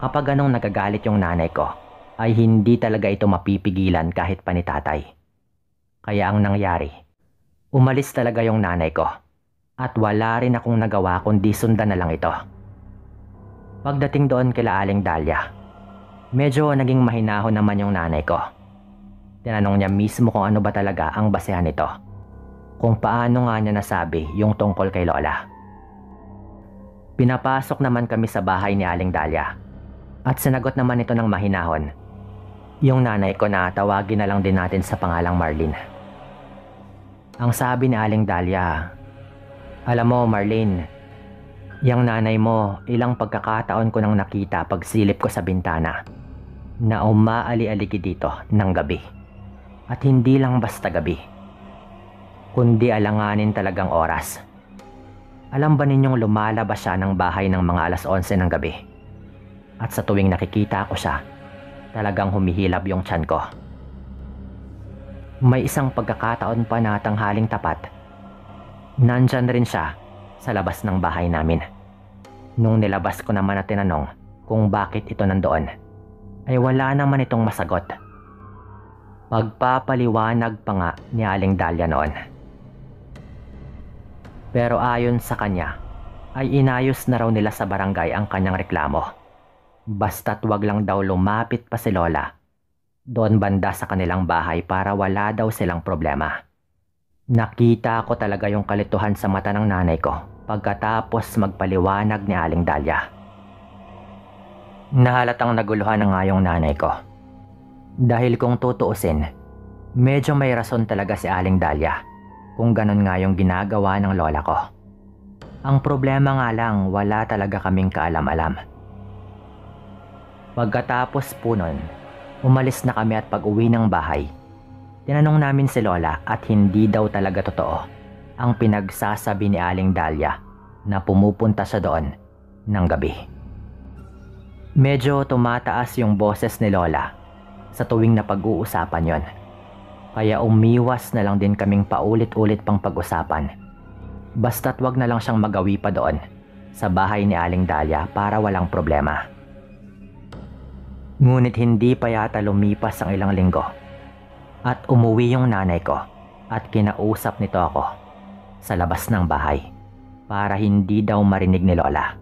Kapag ganong nagagalit yung nanay ko, ay hindi talaga ito mapipigilan kahit pa ni tatay. Kaya ang nangyari, umalis talaga yung nanay ko at wala rin akong nagawa kundi sundan na lang ito. Pagdating doon kila Aling Dahlia, medyo naging mahinahon naman yung nanay ko. Tinanong niya mismo kung ano ba talaga ang basehan nito. Kung paano nga niya nasabi yung tungkol kay lola. Pinapasok naman kami sa bahay ni Aling Dahlia at sinagot naman ito ng mahinahon yung nanay ko na tawagin na lang din natin sa pangalang Marlene. Ang sabi ni Aling Dahlia, "Alam mo Marlene, yang nanay mo ilang pagkakataon ko nang nakita pagsilip ko sa bintana na umaali-aligi dito ng gabi. At hindi lang basta gabi, kundi alanganin talagang oras. Alam ba ninyong lumalabas siya ng bahay ng mga 11:00 ng gabi? At sa tuwing nakikita ko siya, talagang humihilab yung tiyan ko. May isang pagkakataon pa na tanghaling tapat, nandyan rin siya sa labas ng bahay namin. Nung nilabas ko naman at tinanong kung bakit ito nandoon, ay wala naman itong masagot. Pagpapaliwanag pa nga ni Aling Dahlia noon. Pero ayon sa kanya, ay inayos na raw nila sa barangay ang kanyang reklamo. Basta't wag lang daw lumapit pa si lola doon banda sa kanilang bahay para wala daw silang problema. Nakita ko talaga yung kalituhan sa mata ng nanay ko pagkatapos magpaliwanag ni Aling Dahlia. Nahalatang naguluhan na nga yung nanay ko. Dahil kung tutuusin, medyo may rason talaga si Aling Dahlia kung ganun nga yung ginagawa ng lola ko. Ang problema nga lang, wala talaga kaming kaalam-alam. Pagkatapos po nun, umalis na kami at pag-uwi ng bahay, Tinanong namin si Lola at hindi daw talaga totoo ang pinagsasabi ni Aling Dahlia na pumupunta siya doon ng gabi. Medyo tumataas yung boses ni Lola sa tuwing napag-uusapan yon. Kaya umiwas na lang din kaming paulit-ulit pang pag-usapan. Basta't wag na lang siyang magawi pa doon sa bahay ni Aling Dahlia para walang problema. Ngunit hindi pa yata lumipas ang ilang linggo at umuwi yung nanay ko at kinausap nito ako sa labas ng bahay para hindi daw marinig ni Lola.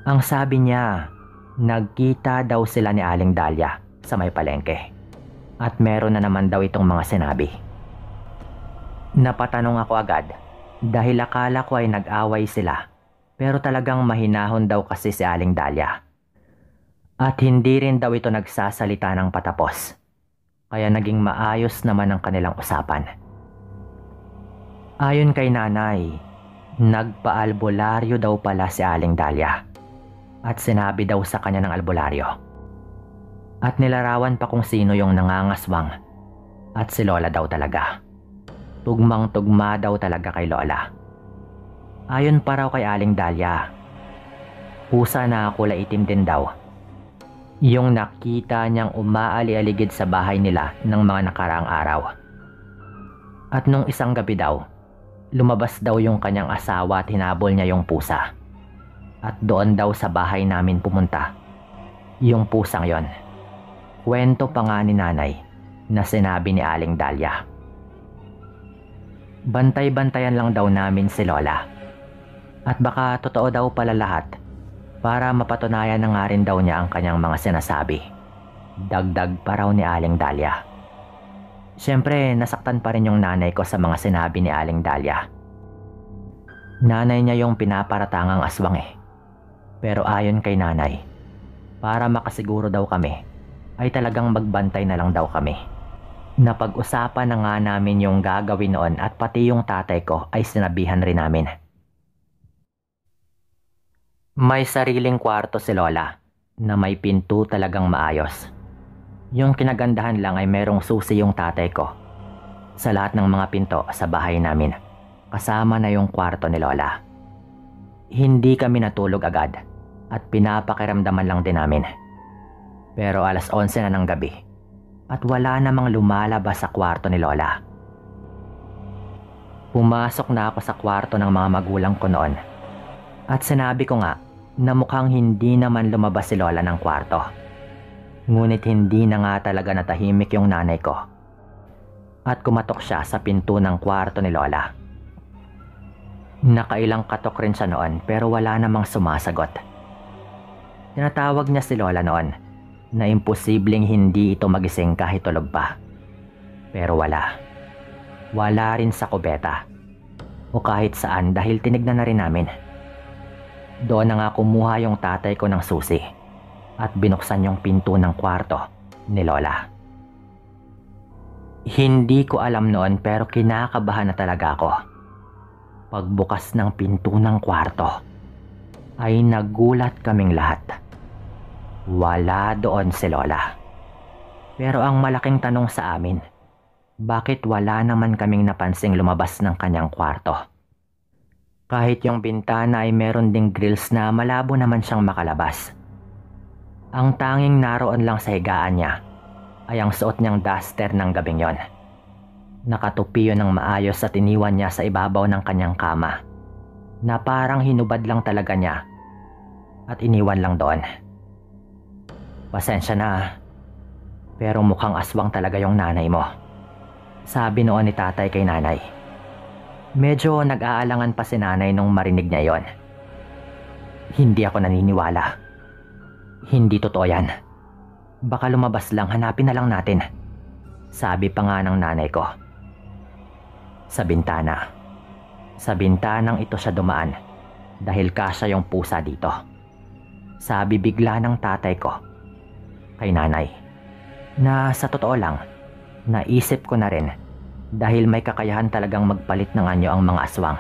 Ang sabi niya, nagkita daw sila ni Aling Dahlia sa may palengke at meron na naman daw itong mga sinabi. Napatanong ako agad dahil akala ko ay nag-away sila, pero talagang mahinahon daw kasi si Aling Dahlia. At hindi rin daw ito nagsasalita ng patapos, kaya naging maayos naman ang kanilang usapan. Ayon kay nanay, nagpa-albularyo daw pala si Aling Dahlia at sinabi daw sa kanya ng albularyo. At nilarawan pa kung sino yung nangangaswang at si Lola daw talaga. Tugmang-tugma daw talaga kay Lola. Ayon pa raw kay Aling Dahlia, pusa na kulay itim din daw yung nakita niyang umaali-aligid sa bahay nila ng mga nakaraang araw. At nung isang gabi daw, lumabas daw yung kanyang asawa at hinabol niya yung pusa. At doon daw sa bahay namin pumunta yung pusang yon. Kwento pa nga ni nanay na sinabi ni Aling Dahlia. Bantay-bantayan lang daw namin si Lola. At baka totoo daw pala lahat para mapatunayan na nga rin daw niya ang kanyang mga sinasabi. Dagdag pa raw ni Aling Dahlia. Siyempre, nasaktan pa rin yung nanay ko sa mga sinabi ni Aling Dahlia. Nanay niya yung pinaparatangang aswang eh. Pero ayon kay nanay, para makasiguro daw kami, ay talagang magbantay na lang daw kami. Napag-usapan na nga namin yung gagawin noon at pati yung tatay ko ay sinabihan rin namin. May sariling kwarto si Lola na may pinto talagang maayos. Yung kinagandahan lang ay merong susi yung tatay ko sa lahat ng mga pinto sa bahay namin, kasama na yung kwarto ni Lola. Hindi kami natulog agad at pinapakiramdaman lang din namin. Pero 11:00 na ng gabi at wala namang lumalabas sa kwarto ni Lola. Pumasok na ako sa kwarto ng mga magulang ko noon at sinabi ko nga na mukhang hindi naman lumabas si Lola ng kwarto. Ngunit hindi na nga talaga natahimik yung nanay ko at kumatok siya sa pinto ng kwarto ni Lola. Nakailang katok rin siya noon pero wala namang sumasagot. Tinatawag niya si Lola noon na imposibleng hindi ito magising kahit tulog pa. Pero wala. Wala rin sa kubeta o kahit saan dahil tinignan na rin namin. Doon na nga kumuha yung tatay ko ng susi at binuksan yung pinto ng kwarto ni Lola. Hindi ko alam noon pero kinakabahan na talaga ako. Pagbukas ng pinto ng kwarto ay nagulat kaming lahat. Wala doon si Lola. Pero ang malaking tanong sa amin, bakit wala naman kaming napansing lumabas ng kanyang kwarto? Kahit yung bintana ay meron ding grills na malabo naman siyang makalabas. Ang tanging naroon lang sa higaan niya ay ang suot niyang duster ng gabing yon. Nakatupi yun ng maayos at iniwan niya sa ibabaw ng kanyang kama na parang hinubad lang talaga niya at iniwan lang doon. Pasensya na, pero mukhang aswang talaga yung nanay mo, sabi noon ni tatay kay nanay. Medyo nag-aalangan pa si nanay nung marinig niya yon. Hindi ako naniniwala. Hindi totoo yan. Baka lumabas lang, hanapin na lang natin, sabi pa nga ng nanay ko. Sa bintana. Sa bintanang ito siya dumaan dahil kasya yung pusa dito, sabi bigla ng tatay ko kay nanay. Na sa totoo lang, naisip ko na rin dahil may kakayahan talagang magpalit ng anyo ang mga aswang.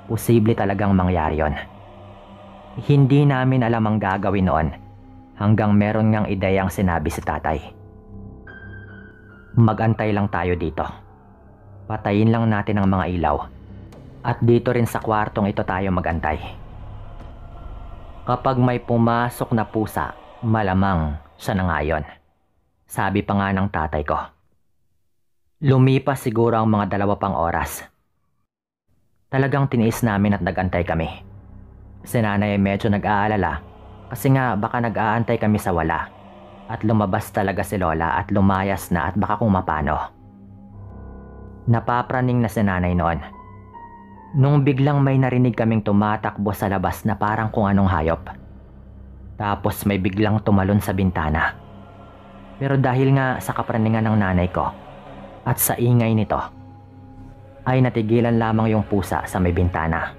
Posible talagang mangyari yon. Hindi namin alam ang gagawin noon hanggang meron ngang ideyang sinabi si tatay. Magantay lang tayo dito. Patayin lang natin ang mga ilaw. At dito rin sa kwartong ito tayo magantay. Kapag may pumasok na pusa, malamang siya na nga yun. Sabi pa nga ng tatay ko. Lumipas siguro ang mga 2 pang oras. Talagang tiniis namin at nagantay kami. Si nanay ay medyo nag-aalala kasi nga baka nag-aantay kami sa wala. At lumabas talaga si Lola at lumayas na at baka kung mapano. Napapraning na si nanay noon. Nung biglang may narinig kaming tumatakbo sa labas na parang kung anong hayop. Tapos may biglang tumalon sa bintana. Pero dahil nga sa kapraningan ng nanay ko at sa ingay nito, ay natigilan lamang yung pusa sa may bintana.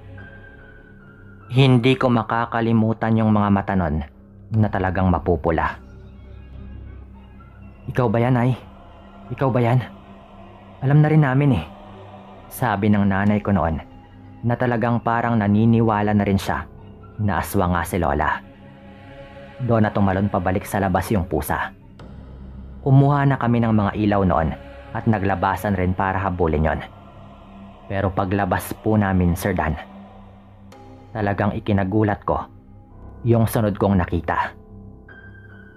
Hindi ko makakalimutan yung mga mata nun na talagang mapupula. Ikaw ba yan, ay? Ikaw ba yan? Alam na rin namin eh. Sabi ng nanay ko noon na talagang parang naniniwala na rin siya na aswang nga si Lola. Doon na tumalon pabalik sa labas yung pusa. Kumuha na kami ng mga ilaw noon at naglabasan rin para habulin yon. Pero paglabas po namin, Sir Dan, talagang ikinagulat ko yung sunod kong nakita.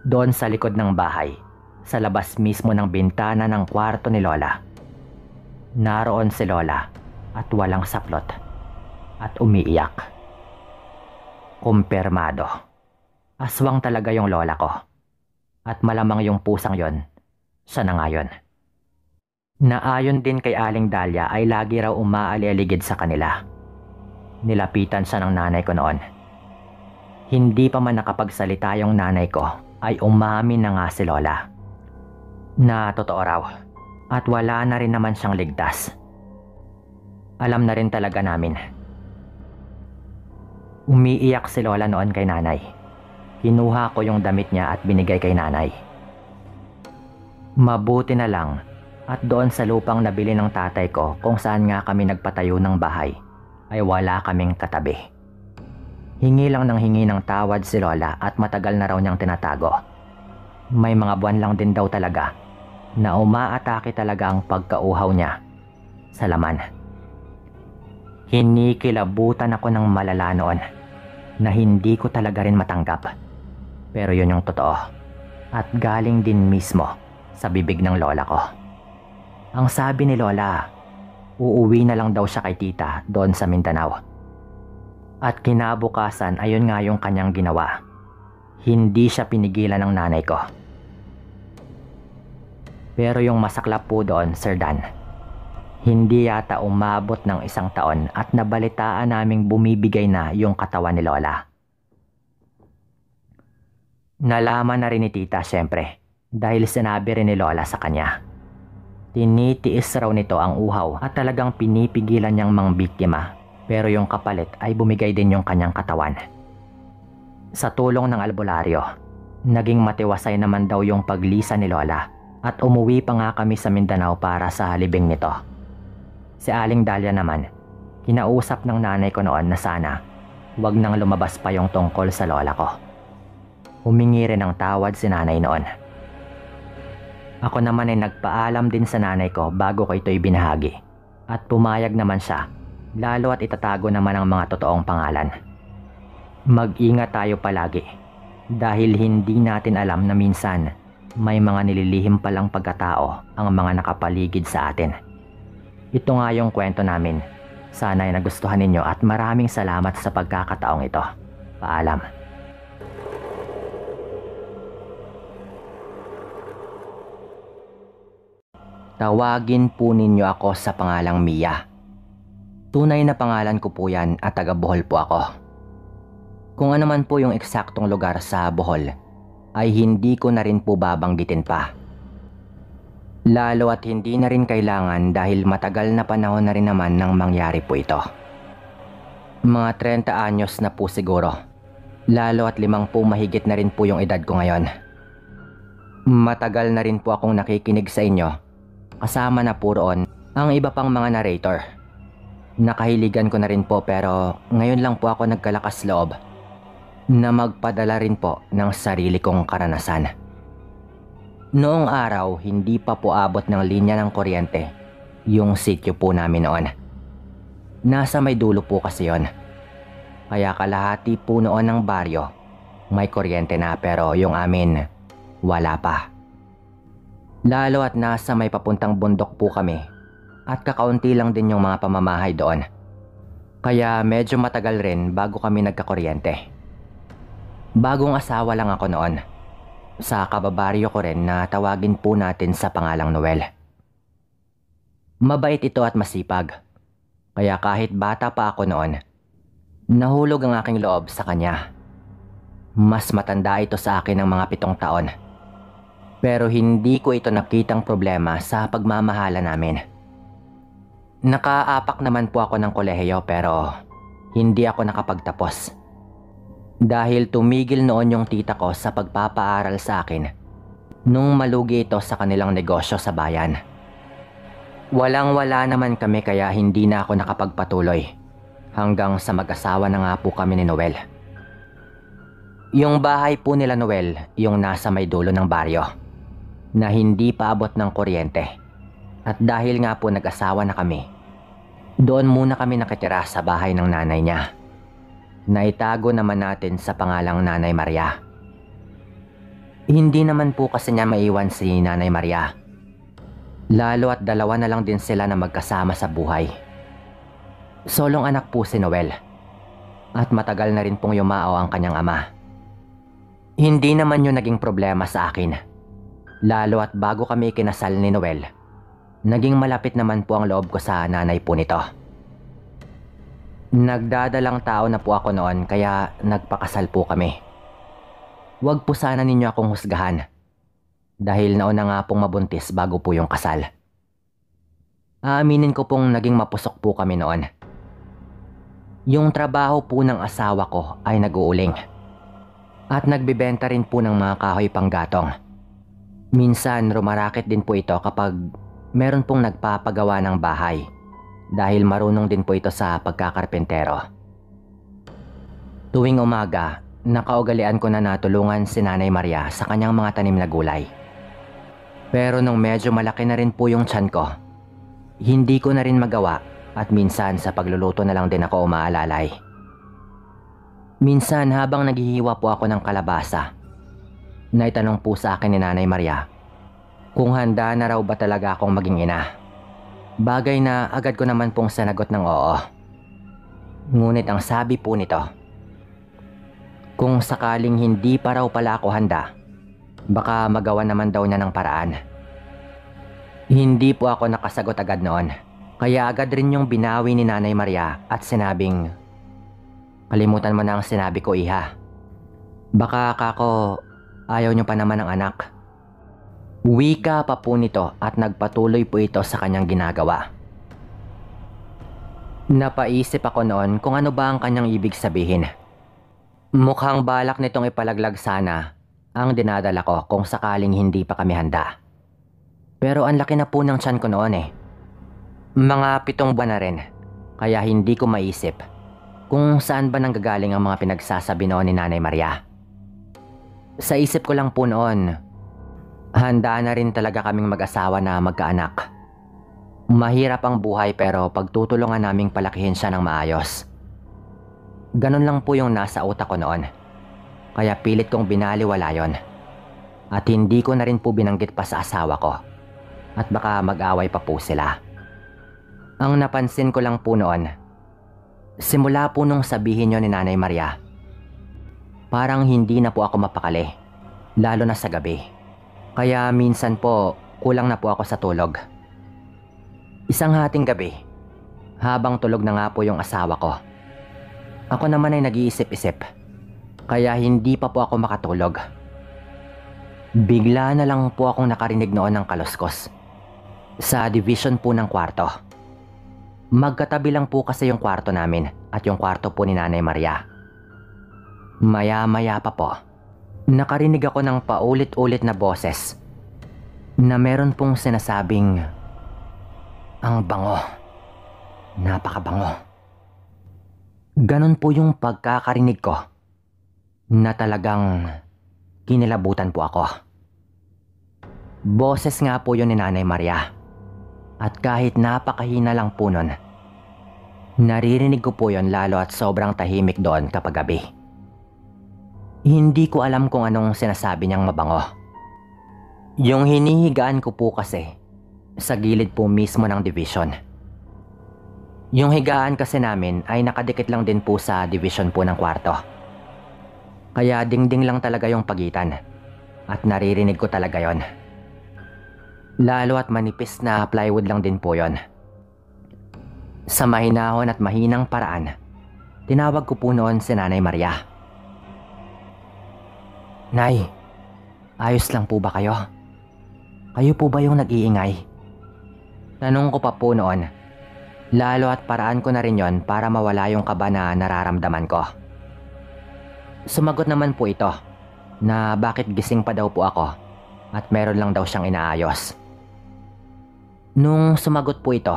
Doon sa likod ng bahay, sa labas mismo ng bintana ng kwarto ni Lola, naroon si Lola at walang saplot at umiiyak. Kumpirmado. Aswang talaga yung lola ko. At malamang yung pusang yon, siya na nga yun. Naayon din kay Aling Dahlia ay lagi raw umaali-aligid sa kanila. Nilapitan siya ng nanay ko noon. Hindi pa man nakapagsalita yung nanay ko ay umamin na nga si Lola. Na totoo raw at wala na rin naman siyang ligtas. Alam na rin talaga namin. Umiiyak si Lola noon kay nanay. Kinuha ko yung damit niya at binigay kay nanay. Mabuti na lang at doon sa lupang nabili ng tatay ko kung saan nga kami nagpatayo ng bahay ay wala kaming katabi. Hingi lang ng hingi ng tawad si Lola at matagal na raw niyang tinatago. May mga buwan lang din daw talaga na umaatake talaga ang pagkauhaw niya sa laman. Hinikilabutan ako ng malala noon na hindi ko talaga rin matanggap. Pero yun yung totoo at galing din mismo sa bibig ng lola ko. Ang sabi ni Lola, uuwi na lang daw siya kay tita doon sa Mindanao. At kinabukasan ayun nga yung kanyang ginawa. Hindi siya pinigilan ng nanay ko. Pero yung masaklap po doon, Sir Dan, hindi yata umabot ng 1 taon at nabalitaan naming bumibigay na yung katawan ni Lola. Nalaman na rin ni tita syempre dahil sinabi rin ni Lola sa kanya. Tinitiis raw nito ang uhaw at talagang pinipigilan niyang mangbiktima, pero yung kapalit ay bumigay din yung kanyang katawan. Sa tulong ng albularyo, naging matiwasay naman daw yung paglisa ni Lola at umuwi pa nga kami sa Mindanao para sa libing nito. Si Aling Dahlia naman, kinausap ng nanay ko noon na sana wag nang lumabas pa yung tungkol sa lola ko. Humingi rin ng tawad si nanay noon. Ako naman ay nagpaalam din sa nanay ko bago ko ito'y binahagi at pumayag naman siya, lalo at itatago naman ang mga totoong pangalan. Mag-ingat tayo palagi dahil hindi natin alam na minsan may mga nililihim palang pagkatao ang mga nakapaligid sa atin. Ito nga yung kwento namin. Sana ay nagustuhan ninyo at maraming salamat sa pagkakataong ito. Paalam. Tawagin po ninyo ako sa pangalang Mia. Tunay na pangalan ko po yan at taga Bohol po ako. Kung ano man po yung eksaktong lugar sa Bohol, ay hindi ko na rin po babanggitin pa. Lalo at hindi na rin kailangan dahil matagal na panahon na rin naman nang mangyari po ito. Mga 30 anyos na po siguro. Lalo at 50 mahigit na rin po yung edad ko ngayon. Matagal na rin po akong nakikinig sa inyo. Kasama na po roon ang iba pang mga narrator. Nakahiligan ko na rin po pero ngayon lang po ako nagkalakas loob na magpadala rin po ng sarili kong karanasan. Noong araw, hindi pa po abot ng linya ng kuryente yung sityo po namin noon. Nasa may dulo po kasi yon. Kaya kalahati po noon ng baryo may kuryente na, pero yung amin wala pa. Lalo at nasa may papuntang bundok po kami at kakaunti lang din yung mga pamamahay doon. Kaya medyo matagal rin bago kami nagkakuryente. Bagong asawa lang ako noon. Sa kababaryo ko rin na tawagin po natin sa pangalang Noel. Mabait ito at masipag. Kaya kahit bata pa ako noon, nahulog ang aking loob sa kanya. Mas matanda ito sa akin ng mga 7 taon. Pero hindi ko ito nakitang problema sa pagmamahala namin. Nakaapak naman po ako ng kolehiyo pero hindi ako nakapagtapos. Dahil tumigil noon yung tita ko sa pagpapaaral sa akin nung malugi ito sa kanilang negosyo sa bayan. Walang-wala naman kami kaya hindi na ako nakapagpatuloy hanggang sa mag-asawa na nga po kami ni Noel. Yung bahay po nila Noel yung nasa may dulo ng baryo na hindi pa abot ng kuryente. At dahil nga po nag-asawa na kami, doon muna kami nakitira sa bahay ng nanay niya. Naitago naman natin sa pangalang Nanay Maria. Hindi naman po kasi niya maiwan si Nanay Maria. Lalo at 2 na lang din sila na magkasama sa buhay. Solong anak po si Noel. At matagal na rin pong yumao ang kanyang ama. Hindi naman yun naging problema sa akin. Lalo at bago kami ikinasal ni Noel, naging malapit naman po ang loob ko sa nanay po nito. Nagdadalang tao na po ako noon kaya nagpakasal po kami. Huwag po sana ninyo akong husgahan. Dahil nauna nga pong mabuntis bago po yung kasal. Aaminin ko pong naging mapusok po kami noon. Yung trabaho po ng asawa ko ay nag-uuling. At nagbibenta rin po ng mga kahoy panggatong. Minsan rumarakit din po ito kapag meron pong nagpapagawa ng bahay. Dahil marunong din po ito sa pagkakarpentero. Tuwing umaga, nakaugalian ko na natulungan si Nanay Maria sa kanyang mga tanim na gulay. Pero nung medyo malaki na rin po yung tiyan ko, hindi ko na rin magawa at minsan sa pagluluto na lang din ako umaalalay. Minsan habang naghihiwa po ako ng kalabasa, naitanong po sa akin ni Nanay Maria kung handa na raw ba talaga akong maging ina. Bagay na agad ko naman pong sanagot ng oo. Ngunit ang sabi po nito, kung sakaling hindi pa raw pala ako handa, baka magawa naman daw niya ng paraan. Hindi po ako nakasagot agad noon, kaya agad rin yung binawi ni Nanay Maria at sinabing, kalimutan mo na ang sinabi ko, iha. Baka kako ayaw niyo pa naman ng anak. Wika pa po nito at nagpatuloy po ito sa kanyang ginagawa. Napaisip ako noon kung ano ba ang kanyang ibig sabihin. Mukhang balak nitong ipalaglag sana ang dinadala ko kung sakaling hindi pa kami handa. Pero ang laki na po ng tiyan ko noon eh. Mga 7 buwan na rin, kaya hindi ko maisip kung saan ba nanggagaling ang mga pinagsasabi noon ni Nanay Maria. Sa isip ko lang po noon, handa na rin talaga kaming mag-asawa na magkaanak. Mahirap ang buhay pero pagtutulungan naming palakihin siya ng maayos. Ganon lang po yung nasa utak ko noon. Kaya pilit kong binaliwala yon. At hindi ko na rin po binanggit pa sa asawa ko. At baka mag-away pa po sila. Ang napansin ko lang po noon, simula po nung sabihin nyo ni Nanay Maria, parang hindi na po ako mapakali, lalo na sa gabi. Kaya minsan po, kulang na po ako sa tulog. Isang hating gabi, habang tulog na nga po yung asawa ko, ako naman ay nag-iisip-isip, kaya hindi pa po ako makatulog. Bigla na lang po akong nakarinig noon ng kaluskos sa division po ng kwarto. Magkatabi lang po kasi yung kwarto namin at yung kwarto po ni Nanay Maria. Maya-maya pa po, nakarinig ako ng paulit-ulit na boses na meron pong sinasabing, ang bango, napakabango. Ganon po yung pagkakarinig ko na talagang kinilabutan po ako. Boses nga po yun ni Nanay Maria. At kahit napakahina lang po nun, naririnig ko po yun lalo at sobrang tahimik doon kapag gabi. Hindi ko alam kung anong sinasabi niyang mabango. Yung hinihigaan ko po kasi sa gilid po mismo ng division. Yung higaan kasi namin ay nakadikit lang din po sa division po ng kwarto. Kaya dingding lang talaga yung pagitan at naririnig ko talaga yon. Lalo at manipis na plywood lang din po yon. Sa mahinahon at mahinang paraan, tinawag ko po noon si Nanay Maria. Nay, ayos lang po ba kayo? Kayo po ba yung nag-iingay? Tanong ko pa po noon. Lalo at paraan ko na rin yon para mawala yung kaba na nararamdaman ko. Sumagot naman po ito na bakit gising pa daw po ako at meron lang daw siyang inaayos. Nung sumagot po ito,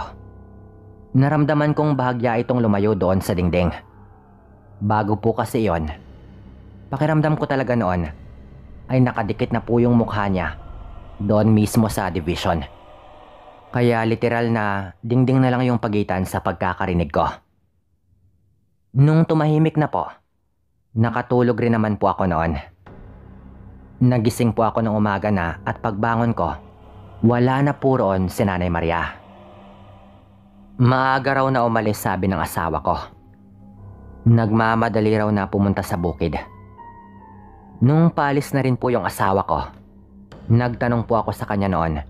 naramdaman kong bahagya itong lumayo doon sa dingding. Bago po kasi yon, pakiramdam ko talaga noon ay nakadikit na po yung mukha niya doon mismo sa division. Kaya literal na dingding na lang yung pagitan sa pagkakarinig ko. Nung tumahimik na po, nakatulog rin naman po ako noon. Nagising po ako ng umaga na at pagbangon ko, wala na po roon si Nanay Maria. Maaga raw na umalis, sabi ng asawa ko. Nagmamadali raw na pumunta sa bukid. Nung paalis na rin po yung asawa ko, nagtanong po ako sa kanya noon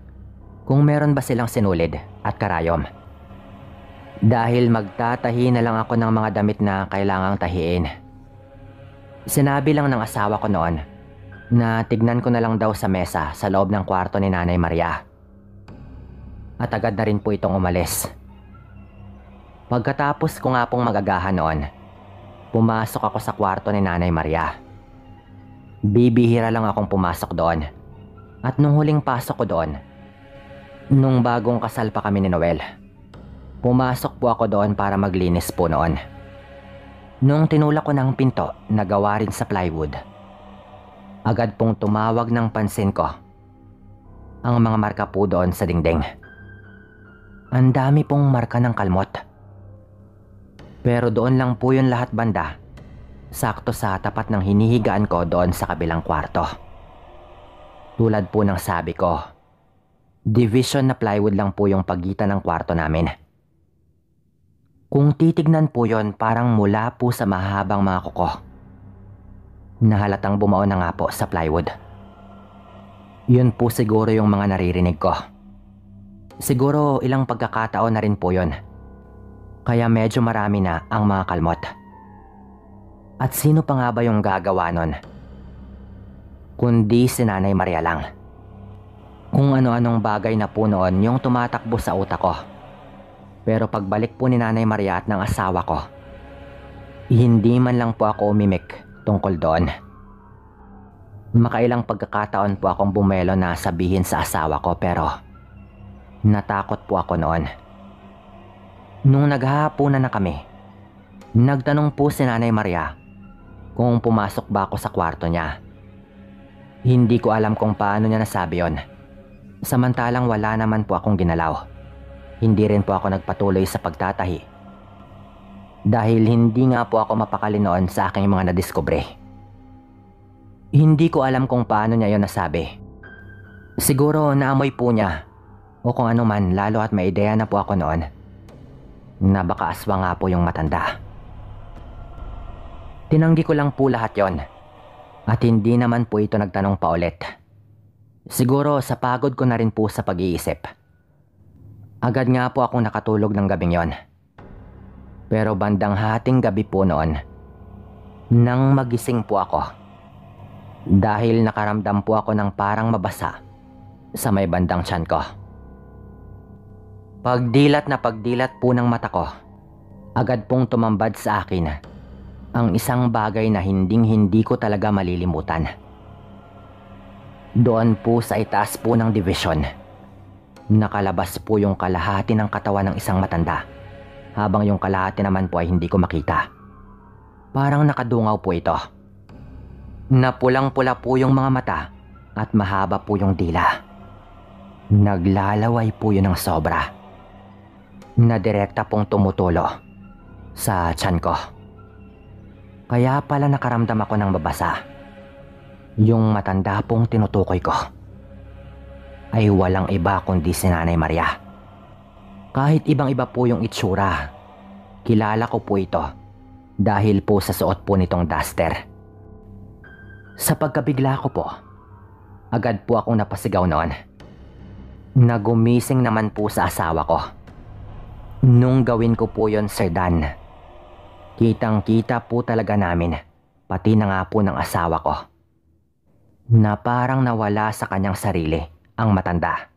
kung meron ba silang sinulid at karayom. Dahil magtatahi na lang ako ng mga damit na kailangang tahiin. Sinabi lang ng asawa ko noon na tignan ko na lang daw sa mesa sa loob ng kwarto ni Nanay Maria. At agad na rin po itong umalis. Pagkatapos ko nga pong magagahan noon, pumasok ako sa kwarto ni Nanay Maria. Bibihira lang akong pumasok doon. At nung huling pasok ko doon, nung bagong kasal pa kami ni Noel, pumasok po ako doon para maglinis po noon. Nung tinulak ko ng pinto na gawa rin sa plywood, agad pong tumawag ng pansin ko ang mga marka po doon sa dingding. Ang dami pong marka ng kalmot. Pero doon lang po yun lahat banda, sakto sa tapat ng hinihigaan ko doon sa kabilang kwarto. Tulad po ng sabi ko, division na plywood lang po yung pagitan ng kwarto namin. Kung titignan po yon, parang mula po sa mahabang mga kuko. Nahalatang bumao na nga po sa plywood. Yun po siguro yung mga naririnig ko. Siguro ilang pagkakataon na rin po yun. Kaya medyo marami na ang mga kalmot. At sino pa nga ba yung gagawa nun? Kundi si Nanay Maria lang. Kung ano-anong bagay na po noon yung tumatakbo sa utak ko. Pero pagbalik po ni Nanay Maria at ng asawa ko, hindi man lang po ako umimik tungkol doon. Makailang pagkakataon po akong bumelo na sabihin sa asawa ko pero natakot po ako noon. Nung naghahapunan na kami, nagtanong po si Nanay Maria kung pumasok ba ako sa kwarto niya. Hindi ko alam kung paano niya nasabi yon. Samantalang wala naman po akong ginalaw. Hindi rin po ako nagpatuloy sa pagtatahi. Dahil hindi nga po ako mapakali noon sa aking mga nadiskubre. Hindi ko alam kung paano niya yon nasabi. Siguro naamoy po niya o kung ano man, lalo at may ideya na po ako noon na baka aswa nga po yung matanda. Tinanggi ko lang po lahat yon at hindi naman po ito nagtanong pa ulit. Siguro sa pagod ko na rin po sa pag-iisip. Agad nga po akong nakatulog ng gabing yon. Pero bandang hating gabi po noon, nang magising po ako, dahil nakaramdam po ako ng parang mabasa sa may bandang tiyan ko. Pagdilat na pagdilat po ng mata ko, agad pong tumambad sa akin ang isang bagay na hinding-hindi ko talaga malilimutan. Doon po sa itaas po ng division, nakalabas po yung kalahati ng katawan ng isang matanda, habang yung kalahati naman po ay hindi ko makita. Parang nakadungaw po ito. Napulang-pula po yung mga mata at mahaba po yung dila. Naglalaway po yun ng sobra, na direkta pong tumutulo sa tiyan ko. Kaya pala nakaramdam ako ng babasa. Yung matanda pong tinutukoy ko ay walang iba kundi si Nanay Maria. Kahit ibang iba po yung itsura, kilala ko po ito dahil po sa suot po nitong duster. Sa pagkabigla ko po, agad po akong napasigaw noon. Nagumising naman po sa asawa ko. Nung gawin ko po yon, Sir Dan, kitang-kita po talaga namin, pati na nga po ng asawa ko, na parang nawala sa kanyang sarili ang matanda.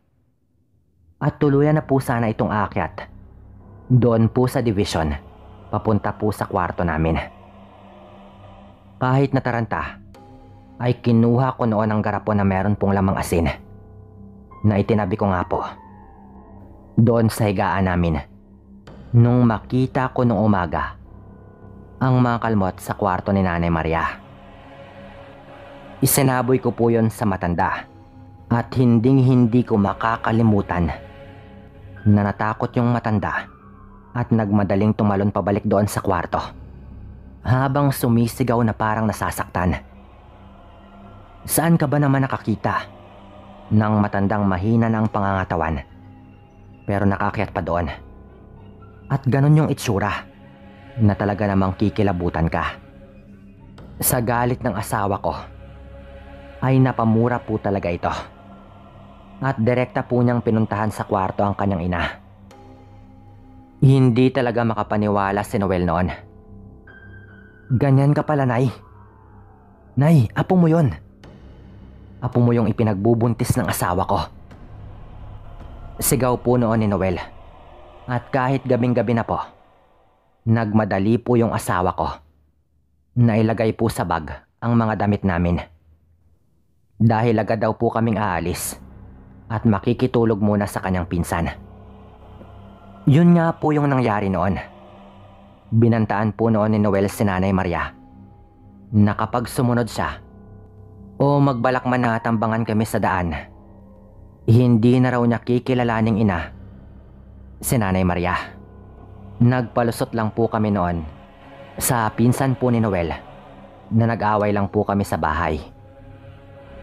At tuluyan na po sana itong aakyat doon po sa division, papunta po sa kwarto namin. Kahit nataranta, ay kinuha ko noon ang garapon na meron pong lamang asin, na itinabi ko nga po doon sa higaan namin nung makita ko noong umaga ang mga kalmot sa kwarto ni Nanay Maria. Isinaboy ko po yon sa matanda at hinding-hindi ko makakalimutan na natakot yung matanda at nagmadaling tumalon pabalik doon sa kwarto habang sumisigaw na parang nasasaktan. Saan ka ba naman nakakita ng matandang mahina ng pangangatawan pero nakakyat pa doon? At ganun yung itsura na talaga namang kikilabutan ka. Sa galit ng asawa ko ay napamura po talaga ito at direkta po niyang pinuntahan sa kwarto ang kanyang ina. Hindi talaga makapaniwala si Noel noon. Ganyan ka pala, Nay. Nay, apo mo yon. Apo mo yung ipinagbubuntis ng asawa ko. Sigaw po noon ni Noel. At kahit gabing-gabi na po, nagmadali po yung asawa ko na ilagay po sa bag ang mga damit namin. Dahil agad daw po kaming aalis at makikitulog muna sa kanyang pinsan. Yun nga po yung nangyari noon. Binantaan po noon ni Noel si Nanay Maria na kapag sumunod siya o magbalak man na tambangan kami sa daan, hindi na raw niya kikilalaning ina si Nanay Maria. Nagpalusot lang po kami noon sa pinsan po ni Noel na nag-away lang po kami sa bahay.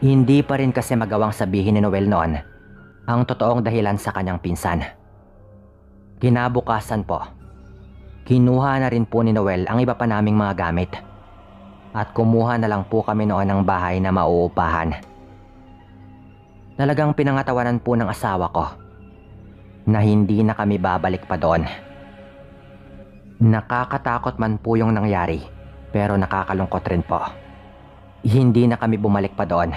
Hindi pa rin kasi magawang sabihin ni Noel noon ang totoong dahilan sa kanyang pinsan. Kinabukasan po, kinuha na rin po ni Noel ang iba pa naming mga gamit at kumuha na lang po kami noon ng bahay na mauupahan. Talagang pinangatawanan po ng asawa ko na hindi na kami babalik pa doon. Nakakatakot man po yung nangyari, pero nakakalungkot rin po. Hindi na kami bumalik pa doon.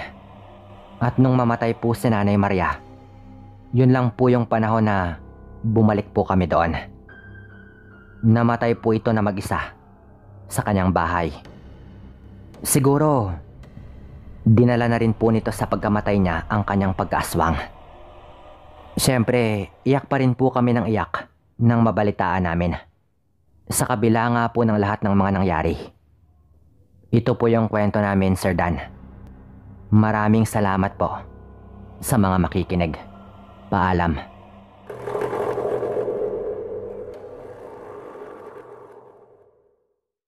At nung mamatay po si Nanay Maria, yun lang po yung panahon na bumalik po kami doon. Namatay po ito na mag-isa sa kanyang bahay. Siguro, dinala na rin po nito sa pagkamatay niya ang kanyang pagkaaswang. Siyempre, iyak pa rin po kami ng iyak nang mabalitaan namin. Sa kabila nga po ng lahat ng mga nangyari. Ito po yung kwento namin, Sir Dan. Maraming salamat po sa mga makikinig. Paalam.